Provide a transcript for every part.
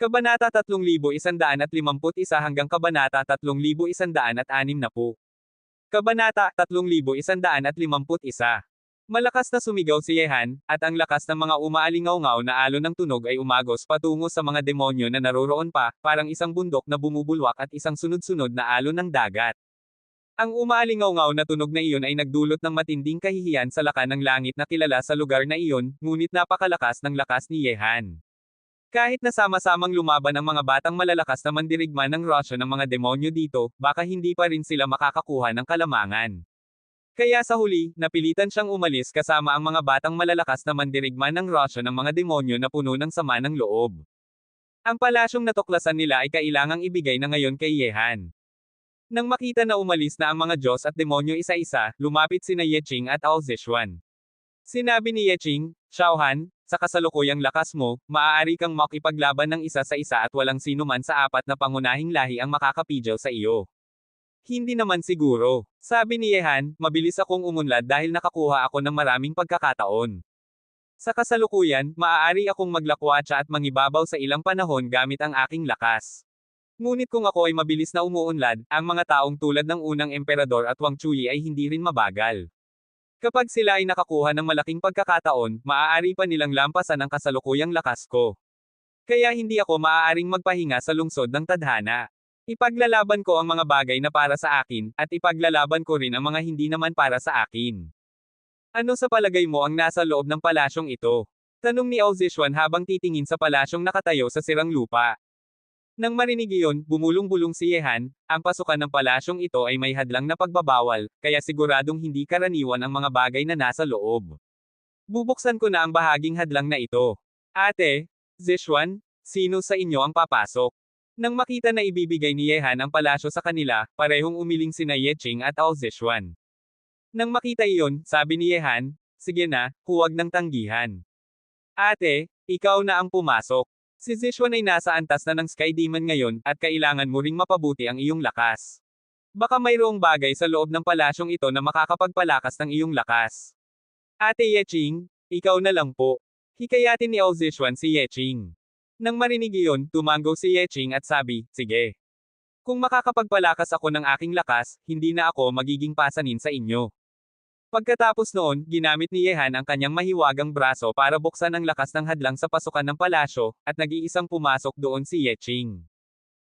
Kabanata 3151 hanggang Kabanata 3160. Kabanata 3151. Malakas na sumigaw si Yehan, at ang lakas ng mga umaalingaw-ngaw na alon ng tunog ay umagos patungo sa mga demonyo na naroroon pa, parang isang bundok na bumubulwak at isang sunod-sunod na alon ng dagat. Ang umaalingaw-ngaw na tunog na iyon ay nagdulot ng matinding kahihiyan sa lakan ng langit na kilala sa lugar na iyon, ngunit napakalakas ng lakas ni Yehan. Kahit na sama-samang lumaban ang mga batang malalakas na mandirigma ng Russia ng mga demonyo dito, baka hindi pa rin sila makakakuha ng kalamangan. Kaya sa huli, napilitan siyang umalis kasama ang mga batang malalakas na mandirigma ng Russia ng mga demonyo na puno ng sama ng loob. Ang palasyong natuklasan nila ay kailangang ibigay na ngayon kay Yehan. Nang makita na umalis na ang mga Diyos at demonyo isa-isa, lumapit sina Yeching at Ao Zishuan. Sinabi ni Yeching, Xiaohan, sa kasalukuyang lakas mo, maaari kang makipaglaban ng isa sa isa at walang sino man sa apat na pangunahing lahi ang makakapidyaw sa iyo. Hindi naman siguro. Sabi ni Yehan, mabilis akong umunlad dahil nakakuha ako ng maraming pagkakataon. Sa kasalukuyan, maaari akong maglakwatsa at mangibabaw sa ilang panahon gamit ang aking lakas. Ngunit kung ako ay mabilis na umuunlad, ang mga taong tulad ng unang emperador at Wang Chuyi ay hindi rin mabagal. Kapag sila ay nakakuha ng malaking pagkakataon, maaari pa nilang lampasan ang kasalukuyang lakas ko. Kaya hindi ako maaaring magpahinga sa lungsod ng tadhana. Ipaglalaban ko ang mga bagay na para sa akin, at ipaglalaban ko rin ang mga hindi naman para sa akin. Ano sa palagay mo ang nasa loob ng palasyong ito? Tanong ni Ao Zishuan habang titingin sa palasyong nakatayo sa sirang lupa. Nang marinig iyon, bumulong-bulong si Yehan, ang pasukan ng palasyong ito ay may hadlang na pagbabawal, kaya siguradong hindi karaniwan ang mga bagay na nasa loob. Bubuksan ko na ang bahaging hadlang na ito. Ate, Zishuan, sino sa inyo ang papasok? Nang makita na ibibigay ni Yehan ang palasyo sa kanila, parehong umiling sina Yeching at Ao Zishuan. Nang makita iyon, sabi ni Yehan, sige na, huwag nang tanggihan. Ate, ikaw na ang pumasok. Si Zishuan ay nasa antas na ng Sky Demon ngayon, at kailangan mo ring mapabuti ang iyong lakas. Baka mayroong bagay sa loob ng palasyong ito na makakapagpalakas ng iyong lakas. Ate Yeching, ikaw na lang po. Hikayatin ni Ao Zishuan si Yeching. Nang marinig iyon, tumango si Yeching at sabi, sige. Kung makakapagpalakas ako ng aking lakas, hindi na ako magiging pasanin sa inyo. Pagkatapos noon, ginamit ni Yehan ang kanyang mahiwagang braso para buksan ang lakas ng hadlang sa pasukan ng palasyo, at nag-iisang pumasok doon si Yeching.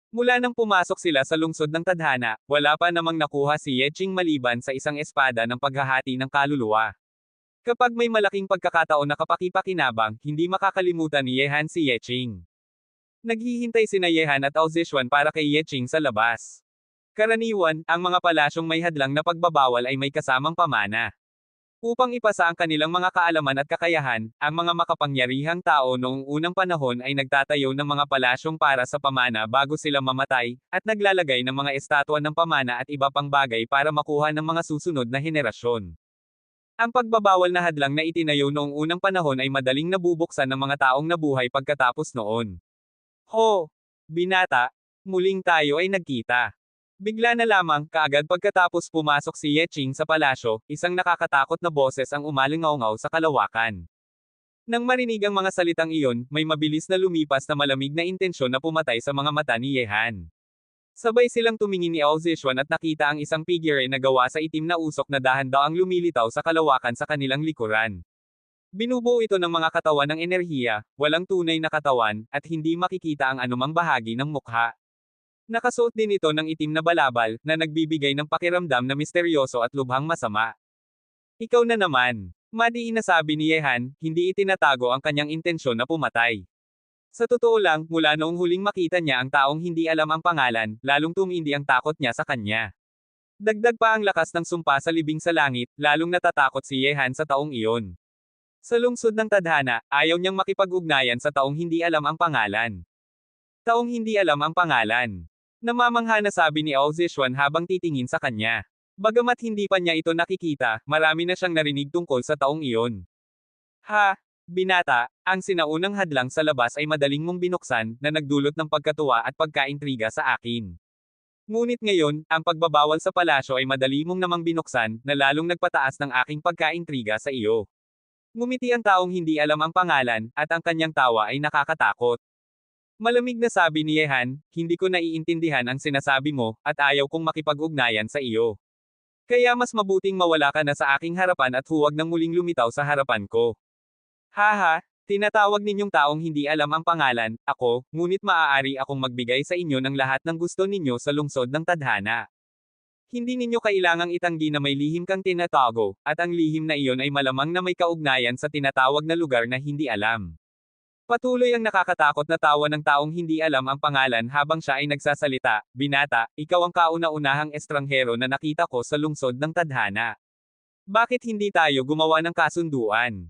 Mula nang pumasok sila sa lungsod ng tadhana, wala pa namang nakuha si Yeching maliban sa isang espada ng paghahati ng kaluluwa. Kapag may malaking pagkakataon na kapakipakinabang, hindi makakalimutan ni Yehan si Yeching. Naghihintay sina Yehan at Ao Zishuan para kay Yeching sa labas. Karaniwan, ang mga palasyong may hadlang na pagbabawal ay may kasamang pamana. Upang ipasa ang kanilang mga kaalaman at kakayahan, ang mga makapangyarihang tao noong unang panahon ay nagtatayo ng mga palasyong para sa pamana bago sila mamatay, at naglalagay ng mga estatwa ng pamana at iba pang bagay para makuha ng mga susunod na henerasyon. Ang pagbabawal na hadlang na itinayo noong unang panahon ay madaling nabubuksan ng mga taong nabuhay pagkatapos noon. Ho! Binata! Muling tayo ay nagkita. Bigla na lamang, kaagad pagkatapos pumasok si Yeching sa palasyo, isang nakakatakot na boses ang umalingaw-ngaw sa kalawakan. Nang marinig ang mga salitang iyon, may mabilis na lumipas na malamig na intensyon na pumatay sa mga mata ni Yehan. Sabay silang tumingin ni Ao Zishuan at nakita ang isang figure na gawa sa itim na usok na dahan-daang lumilitaw sa kalawakan sa kanilang likuran. Binubuo ito ng mga katawan ng enerhiya, walang tunay na katawan, at hindi makikita ang anumang bahagi ng mukha. Nakasuot din ito ng itim na balabal, na nagbibigay ng pakiramdam na misteryoso at lubhang masama. Ikaw na naman. Madiin na sabi ni Yehan, hindi itinatago ang kanyang intensyon na pumatay. Sa totoo lang, mula noong huling makita niya ang taong hindi alam ang pangalan, lalong tumindi ang takot niya sa kanya. Dagdag pa ang lakas ng sumpa sa libing sa langit, lalong natatakot si Yehan sa taong iyon. Sa lungsod ng tadhana, ayaw niyang makipag-ugnayan sa taong hindi alam ang pangalan. Taong hindi alam ang pangalan. Namamangha na sabi ni Ao Zishuan habang titingin sa kanya. Bagamat hindi pa niya ito nakikita, marami na siyang narinig tungkol sa taong iyon. Ha! Binata, ang sinaunang hadlang sa labas ay madaling mong binuksan, na nagdulot ng pagkatuwa at pagkaintriga sa akin. Ngunit ngayon, ang pagbabawal sa palasyo ay madali mong namang binuksan, na lalong nagpataas ng aking pagkaintriga sa iyo. Ngumiti ang taong hindi alam ang pangalan, at ang kanyang tawa ay nakakatakot. Malamig na sabi ni Yehan, hindi ko naiintindihan ang sinasabi mo, at ayaw kong makipag-ugnayan sa iyo. Kaya mas mabuting mawala ka na sa aking harapan at huwag nang muling lumitaw sa harapan ko. Haha, tinatawag ninyong taong hindi alam ang pangalan, ako, ngunit maaari akong magbigay sa inyo ng lahat ng gusto ninyo sa lungsod ng tadhana. Hindi ninyo kailangang itanggi na may lihim kang tinatago, at ang lihim na iyon ay malamang na may kaugnayan sa tinatawag na lugar na hindi alam. Patuloy ang nakakatakot na tawa ng taong hindi alam ang pangalan habang siya ay nagsasalita, "Binata, ikaw ang kauna-unahang estranghero na nakita ko sa lungsod ng tadhana. Bakit hindi tayo gumawa ng kasunduan?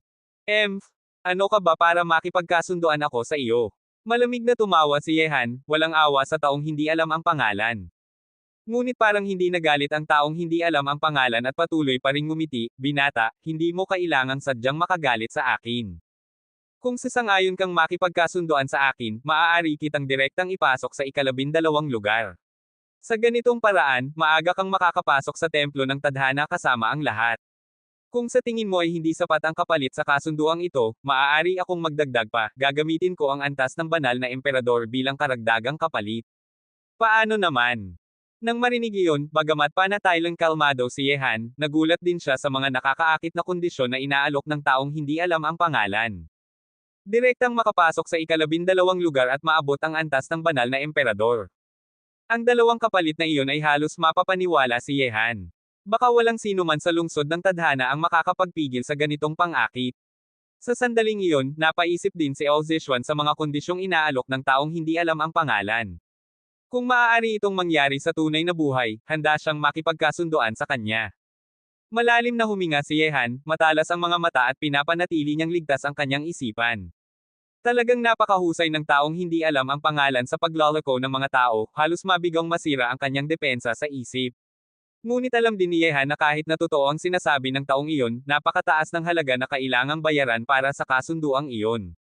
Ano ka ba para makipagkasunduan ako sa iyo?" Malamig na tumawa si Yehan, walang awa sa taong hindi alam ang pangalan. Ngunit parang hindi nagalit ang taong hindi alam ang pangalan at patuloy pa ring ngumiti, "Binata, hindi mo kailangang sadyang makagalit sa akin. Kung sasang-ayon kang makipagkasunduan sa akin, maaari kitang direktang ipasok sa ika-12 lugar. Sa ganitong paraan, maaga kang makakapasok sa templo ng tadhana kasama ang lahat. Kung sa tingin mo ay hindi sapat ang kapalit sa kasunduang ito, maaari akong magdagdag pa, gagamitin ko ang antas ng banal na emperador bilang karagdagang kapalit. Paano naman? Nang marinig iyon, bagamat panataylang kalmado si Yehan, nagulat din siya sa mga nakakaakit na kondisyon na inaalok ng taong hindi alam ang pangalan. Direktang makapasok sa ika-12 lugar at maabot ang antas ng banal na emperador. Ang dalawang kapalit na iyon ay halos mapapaniwala si Yehan. Baka walang sino man sa lungsod ng tadhana ang makakapagpigil sa ganitong pang-akit. Sa sandaling iyon, napaisip din si Ozishwan sa mga kondisyong inaalok ng taong hindi alam ang pangalan. Kung maaari itong mangyari sa tunay na buhay, handa siyang makipagkasunduan sa kanya. Malalim na huminga si Yehan, matalas ang mga mata at pinapanatili niyang ligtas ang kanyang isipan. Talagang napakahusay ng taong hindi alam ang pangalan sa paglalako ng mga tao, halos mabigang masira ang kanyang depensa sa isip. Ngunit alam din ni Yehan na kahit na totoo ang sinasabi ng taong iyon, napakataas ng halaga na kailangang bayaran para sa kasunduang iyon.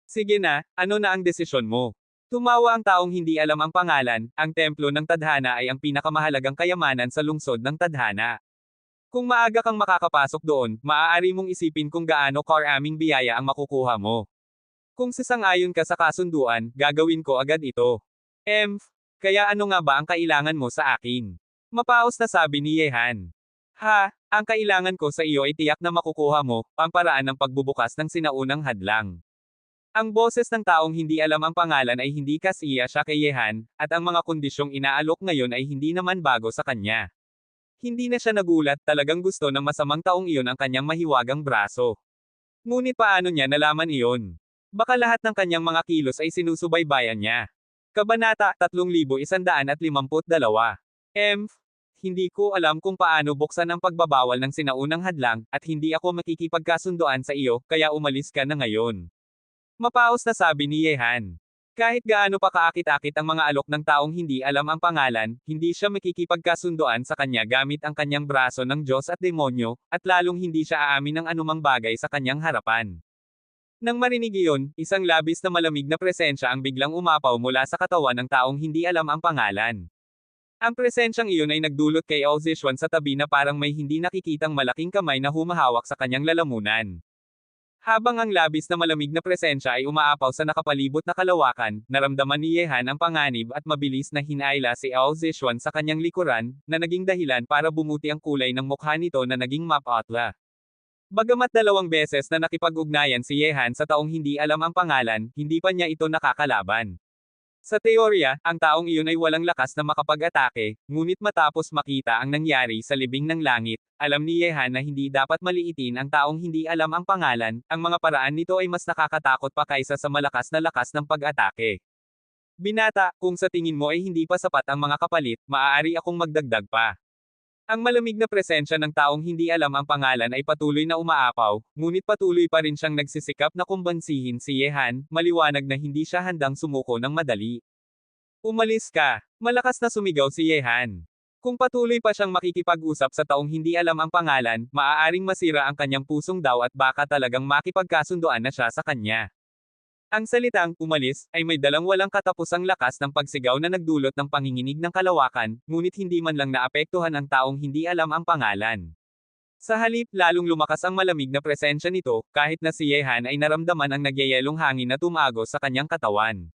Sige na, ano na ang desisyon mo? Tumawa ang taong hindi alam ang pangalan, ang templo ng tadhana ay ang pinakamahalagang kayamanan sa lungsod ng tadhana. Kung maaga kang makakapasok doon, maaari mong isipin kung gaano karaming biyaya ang makukuha mo. Kung sasang-ayon ka sa kasunduan, gagawin ko agad ito. Kaya ano nga ba ang kailangan mo sa akin? Mapaos na sabi ni Yehan. Ang kailangan ko sa iyo ay tiyak na makukuha mo, ang paraan ng pagbubukas ng sinaunang hadlang. Ang boses ng taong hindi alam ang pangalan ay hindi kasiya siya kay Yehan, at ang mga kondisyong inaalok ngayon ay hindi naman bago sa kanya. Hindi na siya nagulat, talagang gusto ng masamang taong iyon ang kanyang mahiwagang braso. Ngunit paano niya nalaman iyon? Baka lahat ng kanyang mga kilos ay sinusubaybayan niya. Kabanata 3152. Hindi ko alam kung paano buksan ang pagbabawal ng sinaunang hadlang, at hindi ako makikipagkasunduan sa iyo, kaya umalis ka na ngayon. Mapaos na sabi ni Yehan. Kahit gaano pa kaakit-akit ang mga alok ng taong hindi alam ang pangalan, hindi siya makikipagkasunduan sa kanya gamit ang kanyang braso ng Diyos at demonyo, at lalong hindi siya aamin ng anumang bagay sa kanyang harapan. Nang marinig iyon, isang labis na malamig na presensya ang biglang umapaw mula sa katawan ng taong hindi alam ang pangalan. Ang presensyang iyon ay nagdulot kay Ozishwan sa tabi na parang may hindi nakikitang malaking kamay na humahawak sa kanyang lalamunan. Habang ang labis na malamig na presensya ay umaapaw sa nakapalibot na kalawakan, naramdaman ni Yehan ang panganib at mabilis na hinayla si Ozishwan sa kanyang likuran, na naging dahilan para bumuti ang kulay ng mukha nito na naging mapatla. Bagamat 2 beses na nakipag-ugnayan si Yehan sa taong hindi alam ang pangalan, hindi pa niya ito nakakalaban. Sa teorya, ang taong iyon ay walang lakas na makapag-atake, ngunit matapos makita ang nangyari sa libing ng langit, alam ni Yehan na hindi dapat maliitin ang taong hindi alam ang pangalan, ang mga paraan nito ay mas nakakatakot pa kaysa sa malakas na lakas ng pag-atake. Binata, kung sa tingin mo ay hindi pa sapat ang mga kapalit, maaari akong magdagdag pa. Ang malamig na presensya ng taong hindi alam ang pangalan ay patuloy na umaapaw, ngunit patuloy pa rin siyang nagsisikap na kumbansihin si Yehan, maliwanag na hindi siya handang sumuko ng madali. Umalis ka! Malakas na sumigaw si Yehan. Kung patuloy pa siyang makikipag-usap sa taong hindi alam ang pangalan, maaaring masira ang kanyang pusong daw at baka talagang makipagkasunduan na siya sa kanya. Ang salitang, umalis, ay may dalang walang katapusang lakas ng pagsigaw na nagdulot ng panginginig ng kalawakan, ngunit hindi man lang naapektuhan ang taong hindi alam ang pangalan. Sa halip, lalong lumakas ang malamig na presensya nito, kahit na si Yehan ay naramdaman ang nagyayelong hangin na tumagos sa kanyang katawan.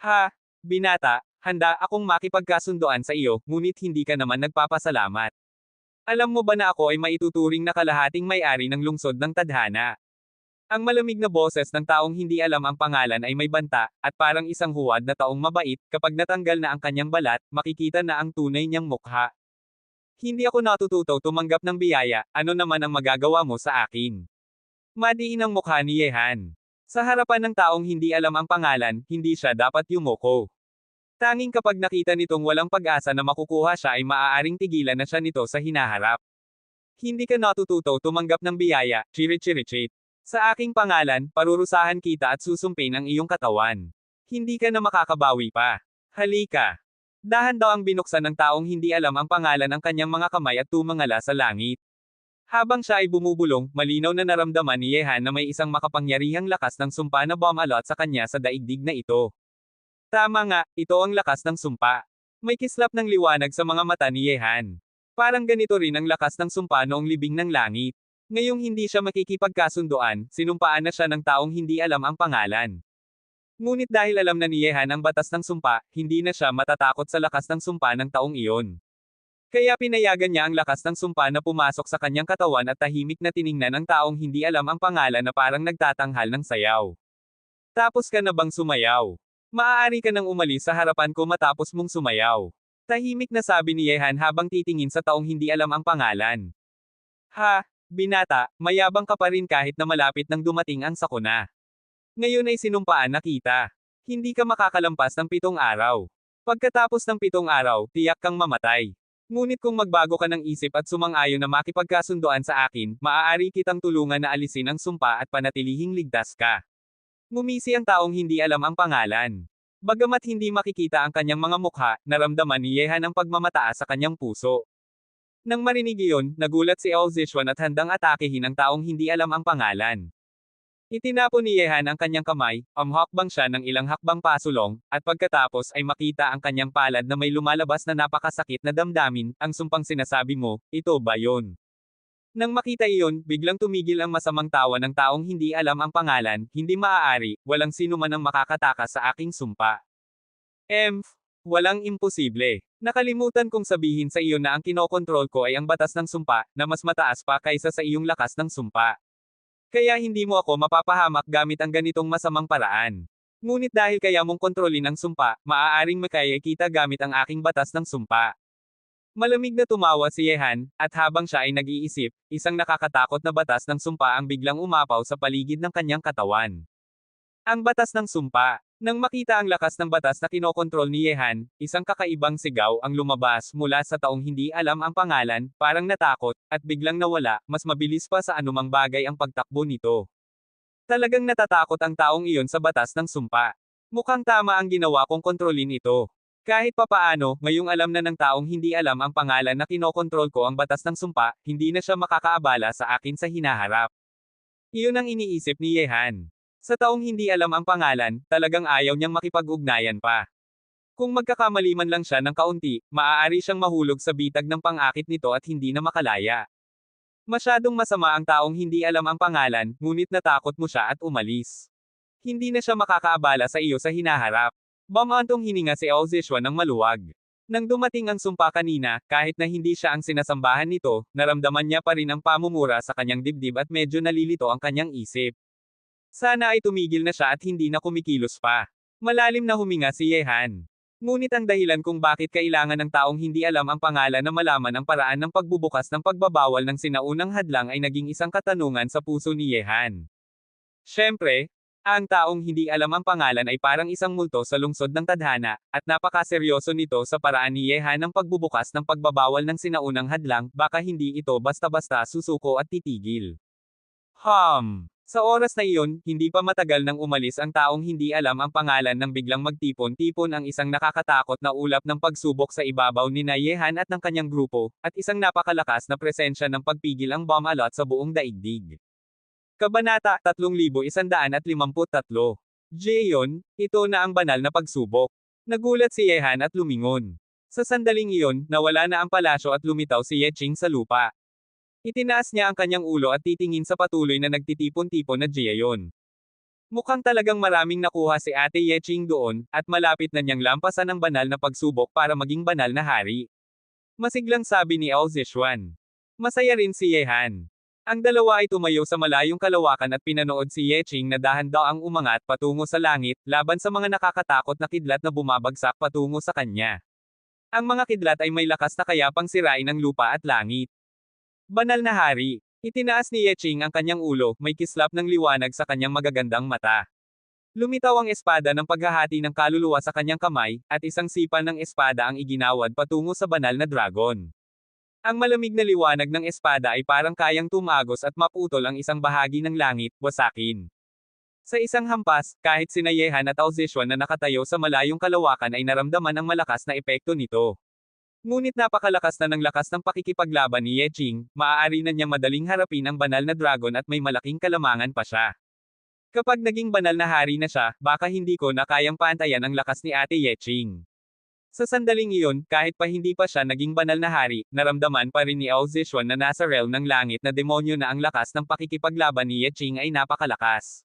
Ha, binata, handa akong makipagkasunduan sa iyo, ngunit hindi ka naman nagpapasalamat. Alam mo ba na ako ay maituturing na kalahating may-ari ng lungsod ng tadhana? Ang malamig na boses ng taong hindi alam ang pangalan ay may banta, at parang isang huwad na taong mabait, kapag natanggal na ang kanyang balat, makikita na ang tunay niyang mukha. Hindi ako natututo tumanggap ng biyaya, ano naman ang magagawa mo sa akin? Madiin ang mukha ni Yehan. Sa harapan ng taong hindi alam ang pangalan, hindi siya dapat yumuko. Tanging kapag nakita nitong walang pag-asa na makukuha siya ay maaaring tigilan na siya nito sa hinaharap. Hindi ka natututo tumanggap ng biyaya, chirichirichit. Sa aking pangalan, parurusahan kita at susumpin ang iyong katawan. Hindi ka na makakabawi pa. Halika. Dahan daw ang binuksan ng taong hindi alam ang pangalan ng kanyang mga kamay at tumangala sa langit. Habang siya ay bumubulong, malinaw na naramdaman ni Yehan na may isang makapangyarihang lakas ng sumpa na bumalot sa kanya sa daigdig na ito. Tama nga, ito ang lakas ng sumpa. May kislap ng liwanag sa mga mata ni Yehan. Parang ganito rin ang lakas ng sumpa noong libing ng langit. Ngayong hindi siya makikipagkasunduan, sinumpaan na siya ng taong hindi alam ang pangalan. Ngunit dahil alam na ni Yehan ang batas ng sumpa, hindi na siya matatakot sa lakas ng sumpa ng taong iyon. Kaya pinayagan niya ang lakas ng sumpa na pumasok sa kanyang katawan at tahimik na tiningnan ang taong hindi alam ang pangalan na parang nagtatanghal ng sayaw. Tapos ka na bang sumayaw? Maaari ka nang umalis sa harapan ko matapos mong sumayaw. Tahimik na sabi ni Yehan habang titingin sa taong hindi alam ang pangalan. Ha, binata, mayabang ka pa rin kahit na malapit nang dumating ang sakuna. Ngayon ay sinumpaan na kita. Hindi ka makakalampas ng 7 araw. Pagkatapos ng 7 araw, tiyak kang mamatay. Ngunit kung magbago ka ng isip at sumang-ayon na makipagkasunduan sa akin, maaari kitang tulungan na alisin ang sumpa at panatilihing ligtas ka. Ngumisi ang taong hindi alam ang pangalan. Bagamat hindi makikita ang kanyang mga mukha, naramdaman ni Yehan ang pagmamataas sa kanyang puso. Nang marinig iyon, nagulat si Eozishwan at handang atakehin ang taong hindi alam ang pangalan. Itinapon ni Yehan ang kanyang kamay, umhakbang siya ng ilang hakbang pasulong, at pagkatapos ay makita ang kanyang palad na may lumalabas na napakasakit na damdamin, ang sumpang sinasabi mo, ito ba yon? Nang makita iyon, biglang tumigil ang masamang tawa ng taong hindi alam ang pangalan, hindi maaari, walang sino man ang makakatakas sa aking sumpa. Walang imposible. Nakalimutan kong sabihin sa iyo na ang kinokontrol ko ay ang batas ng sumpa, na mas mataas pa kaysa sa iyong lakas ng sumpa. Kaya hindi mo ako mapapahamak gamit ang ganitong masamang paraan. Ngunit dahil kaya mong kontrolin ang sumpa, maaaring makaya kita gamit ang aking batas ng sumpa. Malamig na tumawa si Yehan, at habang siya ay nag-iisip, isang nakakatakot na batas ng sumpa ang biglang umapaw sa paligid ng kanyang katawan. Ang batas ng sumpa. Nang makita ang lakas ng batas na kinokontrol ni Yehan, isang kakaibang sigaw ang lumabas mula sa taong hindi alam ang pangalan, parang natakot, at biglang nawala, mas mabilis pa sa anumang bagay ang pagtakbo nito. Talagang natatakot ang taong iyon sa batas ng sumpa. Mukhang tama ang ginawa kong kontrolin ito. Kahit papaano, ngayong alam na ng taong hindi alam ang pangalan na kinokontrol ko ang batas ng sumpa, hindi na siya makakaabala sa akin sa hinaharap. Iyon ang iniisip ni Yehan. Sa taong hindi alam ang pangalan, talagang ayaw niyang makipag-ugnayan pa. Kung magkakamali man lang siya ng kaunti, maaari siyang mahulog sa bitag ng pang-akit nito at hindi na makalaya. Masyadong masama ang taong hindi alam ang pangalan, ngunit natakot mo siya at umalis. Hindi na siya makakaabala sa iyo sa hinaharap. Bamantong hininga si Eozishwan ng maluwag. Nang dumating ang sumpa kanina, kahit na hindi siya ang sinasambahan nito, naramdaman niya pa rin ang pamumura sa kanyang dibdib at medyo nalilito ang kanyang isip. Sana ay tumigil na siya at hindi na kumikilos pa. Malalim na huminga si Yehan. Ngunit ang dahilan kung bakit kailangan ng taong hindi alam ang pangalan na malaman ang paraan ng pagbubukas ng pagbabawal ng sinaunang hadlang ay naging isang katanungan sa puso ni Yehan. Siyempre, ang taong hindi alam ang pangalan ay parang isang multo sa lungsod ng tadhana, at napakaseryoso nito sa paraan ni Yehan ng pagbubukas ng pagbabawal ng sinaunang hadlang, baka hindi ito basta-basta susuko at titigil. Sa oras na iyon, hindi pa matagal nang umalis ang taong hindi alam ang pangalan nang biglang magtipon-tipon ang isang nakakatakot na ulap ng pagsubok sa ibabaw ni Yehan at ng kanyang grupo, at isang napakalakas na presensya ng pagpigil ang bomb-alot sa buong daigdig. Kabanata 3153. Jeon, ito na ang banal na pagsubok. Nagulat si Yehan at lumingon. Sa sandaling iyon, nawala na ang palasyo at lumitaw si Yeching sa lupa. Itinaas niya ang kanyang ulo at titingin sa patuloy na nagtitipon-tipon na Jeon. Mukhang talagang maraming nakuha si Ate Yeching doon, at malapit na niyang lampasan ang banal na pagsubok para maging banal na hari. Masiglang sabi ni Ao Zishuan. Masaya rin si Yehan. Ang dalawa ay tumayo sa malayong kalawakan at pinanood si Yeching na dahan-daang umangat patungo sa langit, laban sa mga nakakatakot na kidlat na bumabagsak patungo sa kanya. Ang mga kidlat ay may lakas na kaya pang sirain ang lupa at langit. Banal na hari. Itinaas ni Yeching ang kanyang ulo, may kislap ng liwanag sa kanyang magagandang mata. Lumitaw ang espada ng paghahati ng kaluluwa sa kanyang kamay, at isang sipa ng espada ang iginawad patungo sa banal na dragon. Ang malamig na liwanag ng espada ay parang kayang tumagos at maputol ang isang bahagi ng langit, wasakin. Sa isang hampas, kahit sina Yehan at Ao Zishuan na nakatayo sa malayong kalawakan ay naramdaman ang malakas na epekto nito. Ngunit napakalakas na ng lakas ng pakikipaglaban ni Yeching, maaari na niyang madaling harapin ang banal na dragon at may malaking kalamangan pa siya. Kapag naging banal na hari na siya, baka hindi ko na kayang pantayan ang lakas ni Ate Yeching. Sa sandaling iyon, kahit pa hindi pa siya naging banal na hari, naramdaman pa rin ni Ao Zishuan na nasa realm ng langit na demonyo na ang lakas ng pakikipaglaban ni Yeching ay napakalakas.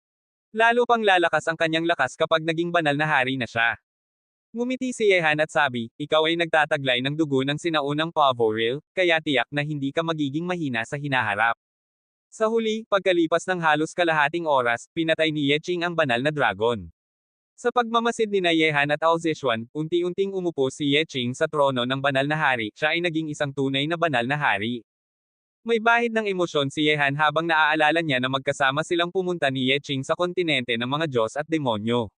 Lalo pang lalakas ang kanyang lakas kapag naging banal na hari na siya. Ngumiti si Yehan at sabi, ikaw ay nagtataglay ng dugo ng sinaunang Poweril, kaya tiyak na hindi ka magiging mahina sa hinaharap. Sa huli, pagkalipas ng halos kalahating oras, pinatay ni Yeching ang banal na dragon. Sa pagmamasid ni Yehan at Ao Zishuan, unti-unting umupo si Yeching sa trono ng banal na hari, siya ay naging isang tunay na banal na hari. May bahid ng emosyon si Yehan habang naaalala niya na magkasama silang pumunta ni Yeching sa kontinente ng mga Diyos at demonyo.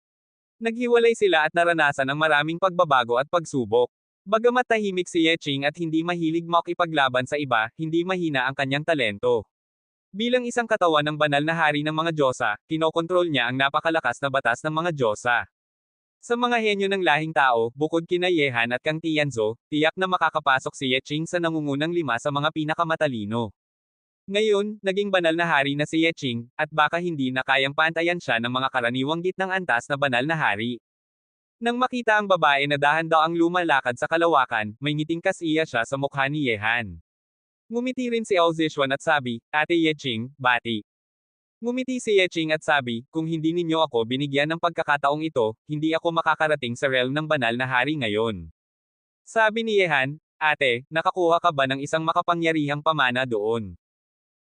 Naghiwalay sila at naranasan ang maraming pagbabago at pagsubok. Bagamat tahimik si Yeching at hindi mahilig makipaglaban sa iba, hindi mahina ang kanyang talento. Bilang isang katawan ng banal na hari ng mga Diyosa, kinokontrol niya ang napakalakas na batas ng mga Diyosa. Sa mga henyo ng lahing tao, bukod kina Yehan at Kang Tianzo, tiyak na makakapasok si Yeching sa nangungunang 5 sa mga pinakamatalino. Ngayon, naging banal na hari na si Yeching, at baka hindi na kayang pantayan siya ng mga karaniwang gitnang antas na banal na hari. Nang makita ang babae na dahan-daang lumalakad sa kalawakan, may ngiting kasiya siya sa mukha ni Yehan. Ngumiti rin si Ao Zishuan at sabi, Ate Yeching, bati. Ngumiti si Yeching at sabi, kung hindi ninyo ako binigyan ng pagkakataong ito, hindi ako makakarating sa realm ng banal na hari ngayon. Sabi ni Yehan, Ate, nakakuha ka ba ng isang makapangyarihang pamana doon?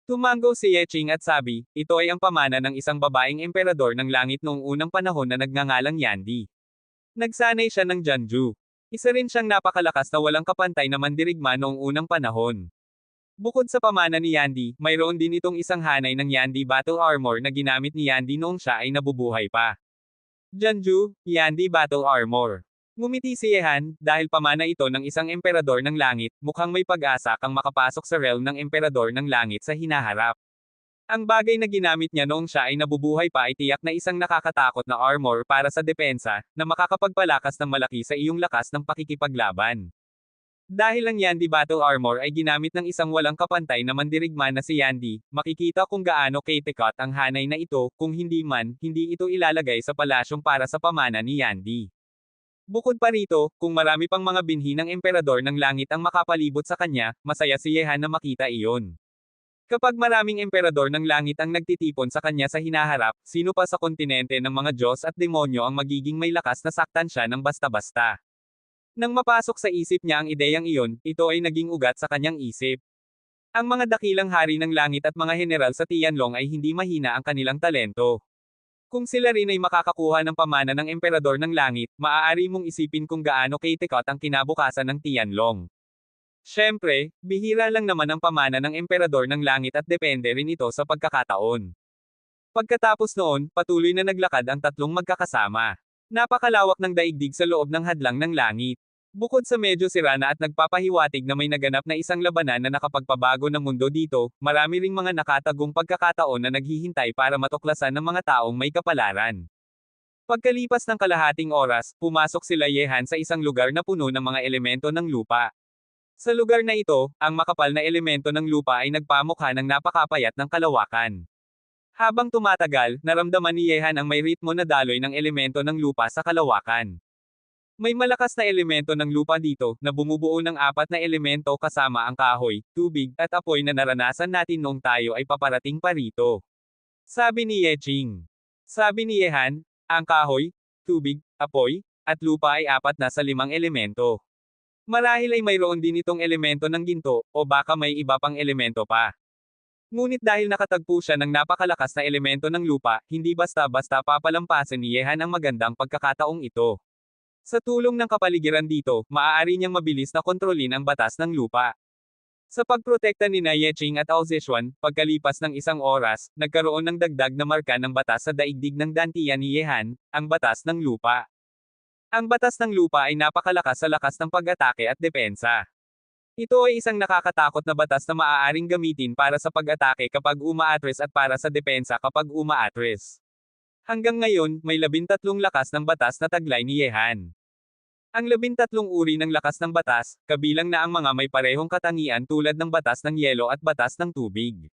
Tumango si Yeching at sabi, ito ay ang pamana ng isang babaeng emperador ng langit noong unang panahon na nagngangalang Yandi. Nagsanay siya ng Janju. Isa rin siyang napakalakas na walang kapantay na mandirigma noong unang panahon. Bukod sa pamana ni Yandi, mayroon din itong isang hanay ng Yandi Battle Armor na ginamit ni Yandi noong siya ay nabubuhay pa. Janju, Yandi Battle Armor. Ngumiti si Yehan, dahil pamana ito ng isang emperador ng langit, mukhang may pag-asa kang makapasok sa realm ng emperador ng langit sa hinaharap. Ang bagay na ginamit niya noong siya ay nabubuhay pa ay tiyak na isang nakakatakot na armor para sa depensa, na makakapagpalakas ng malaki sa iyong lakas ng pakikipaglaban. Dahil ang Yandi Battle Armor ay ginamit ng isang walang kapantay na mandirigma na si Yandi, makikita kung gaano katikat ang hanay na ito, kung hindi man, hindi ito ilalagay sa palasyong para sa pamana ni Yandi. Bukod pa rito, kung marami pang mga binhi ng emperador ng langit ang makapalibot sa kanya, masaya si Yehan na makita iyon. Kapag maraming emperador ng langit ang nagtitipon sa kanya sa hinaharap, sino pa sa kontinente ng mga Diyos at demonyo ang magiging may lakas na saktan siya ng basta-basta? Nang mapasok sa isip niya ang ideyang iyon, ito ay naging ugat sa kanyang isip. Ang mga dakilang hari ng langit at mga general sa Tianlong ay hindi mahina ang kanilang talento. Kung sila rin ay makakakuha ng pamana ng emperador ng langit, maaari mong isipin kung gaano katikat ang kinabukasan ng Tianlong. Siyempre, bihira lang naman ang pamana ng emperador ng langit at depende rin ito sa pagkakataon. Pagkatapos noon, patuloy na naglakad ang tatlong magkakasama. Napakalawak ng daigdig sa loob ng hadlang ng langit. Bukod sa medyo sira na at nagpapahiwatig na may naganap na isang labanan na nakapagpabago ng mundo dito, marami ring mga nakatagong pagkakataon na naghihintay para matuklasan ng mga taong may kapalaran. Pagkalipas ng kalahating oras, pumasok sila Yehan sa isang lugar na puno ng mga elemento ng lupa. Sa lugar na ito, ang makapal na elemento ng lupa ay nagpamukha ng napakapayat ng kalawakan. Habang tumatagal, naramdaman ni Yehan ang may ritmo na daloy ng elemento ng lupa sa kalawakan. May malakas na elemento ng lupa dito, na bumubuo ng 4 na elemento kasama ang kahoy, tubig, at apoy na naranasan natin noong tayo ay paparating pa rito. Sabi ni Yeching. Sabi ni Yehan, ang kahoy, tubig, apoy, at lupa ay apat na sa 5 elemento. Marahil ay mayroon din itong elemento ng ginto, o baka may iba pang elemento pa. Ngunit dahil nakatagpo siya ng napakalakas na elemento ng lupa, hindi basta-basta papalampasin ni Yehan ang magandang pagkakataong ito. Sa tulong ng kapaligiran dito, maaari niyang mabilis na kontrolin ang batas ng lupa. Sa pagprotekta ni na Yeqing at Ao Zishuan, pagkalipas ng 1 oras, nagkaroon ng dagdag na marka ng batas sa daigdig ng dantian ni Yehan, ang batas ng lupa. Ang batas ng lupa ay napakalakas sa lakas ng pag-atake at depensa. Ito ay isang nakakatakot na batas na maaaring gamitin para sa pag-atake kapag umaatres at para sa depensa kapag umaatres. Hanggang ngayon, may 13 lakas ng batas na taglay ni Yehan. Ang 13 uri ng lakas ng batas, kabilang na ang mga may parehong katangian tulad ng batas ng yelo at batas ng tubig.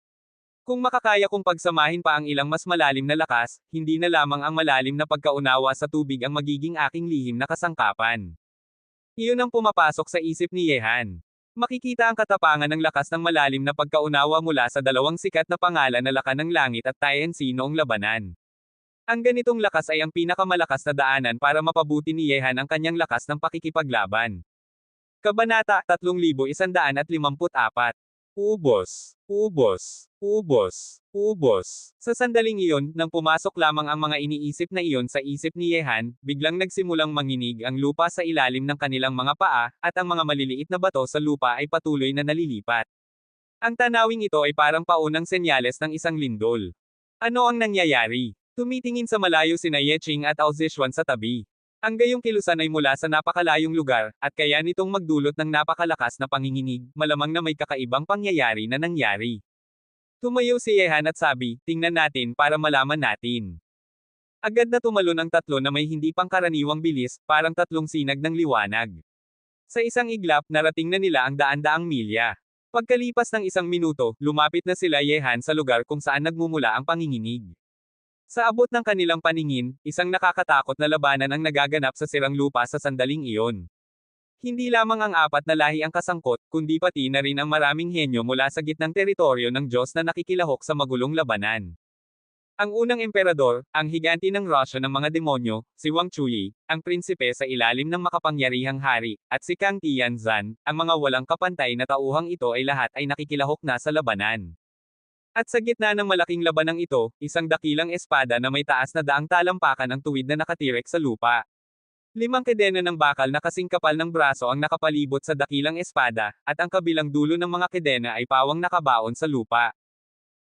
Kung makakaya kong pagsamahin pa ang ilang mas malalim na lakas, hindi na lamang ang malalim na pagkaunawa sa tubig ang magiging aking lihim na kasangkapan. Iyon ang pumapasok sa isip ni Yehan. Makikita ang katapangan ng lakas ng malalim na pagkaunawa mula sa dalawang sikat na pangalan na Lakan ng Langit at Tianzi noong labanan. Ang ganitong lakas ay ang pinakamalakas na daanan para mapabuti ni Yehan ang kanyang lakas ng pakikipaglaban. Kabanata 3154. Ubos, ubos, ubos, ubos. Sa sandaling iyon, nang pumasok lamang ang mga iniisip na iyon sa isip ni Yehan, biglang nagsimulang manginig ang lupa sa ilalim ng kanilang mga paa, at ang mga maliliit na bato sa lupa ay patuloy na nalilipat. Ang tanawing ito ay parang paunang senyales ng isang lindol. Ano ang nangyayari? Tumitingin sa malayo sina Yeqing at Ao Zishuan sa tabi. Ang gayong kilusan ay mula sa napakalayong lugar, at kaya nitong magdulot ng napakalakas na panginginig, malamang na may kakaibang pangyayari na nangyari. Tumayo si Yehan at sabi, tingnan natin para malaman natin. Agad na tumalon ang tatlo na may hindi pangkaraniwang bilis, parang tatlong sinag ng liwanag. Sa isang iglap, narating na nila ang daan-daang milya. Pagkalipas ng 1 minuto, lumapit na sila Yehan sa lugar kung saan nagmumula ang panginginig. Sa abot ng kanilang paningin, isang nakakatakot na labanan ang nagaganap sa sirang lupa sa sandaling iyon. Hindi lamang ang 4 na lahi ang kasangkot, kundi pati na rin ang maraming henyo mula sa gitnang teritoryo ng Diyos na nakikilahok sa magulong labanan. Ang unang emperador, ang higanti ng Russia ng mga demonyo, si Wang Chuyi, ang prinsipe sa ilalim ng makapangyarihang hari, at si Kang Tianzan, ang mga walang kapantay na tauhang ito ay lahat ay nakikilahok na sa labanan. At sa gitna ng malaking labanang ito, isang dakilang espada na may taas na daang talampakan ang tuwid na nakatirek sa lupa. 5 kedena ng bakal na kasing kapal ng braso ang nakapalibot sa dakilang espada, at ang kabilang dulo ng mga kedena ay pawang nakabaon sa lupa.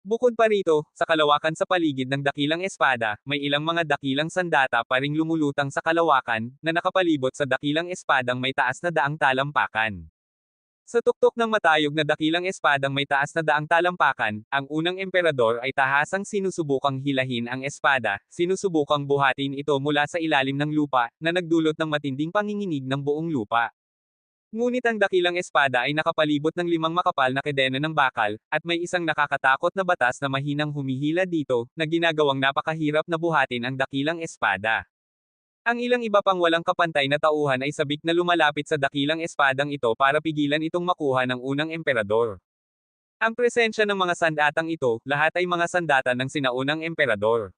Bukod pa rito, sa kalawakan sa paligid ng dakilang espada, may ilang mga dakilang sandata pa ring lumulutang sa kalawakan, na nakapalibot sa dakilang espadang may taas na daang talampakan. Sa tuktok ng matayog na dakilang espadang may taas na daang talampakan, ang unang emperador ay tahasang sinusubukang hilahin ang espada, sinusubukang buhatin ito mula sa ilalim ng lupa, na nagdulot ng matinding panginginig ng buong lupa. Ngunit ang dakilang espada ay nakapalibot ng 5 makapal na kedena ng bakal, at may isang nakakatakot na batas na mahinang humihila dito, na ginagawang napakahirap na buhatin ang dakilang espada. Ang ilang iba pang walang kapantay na tauhan ay sabik na lumalapit sa dakilang espadang ito para pigilan itong makuha ng unang emperador. Ang presensya ng mga sandatang ito, lahat ay mga sandata ng sinaunang emperador.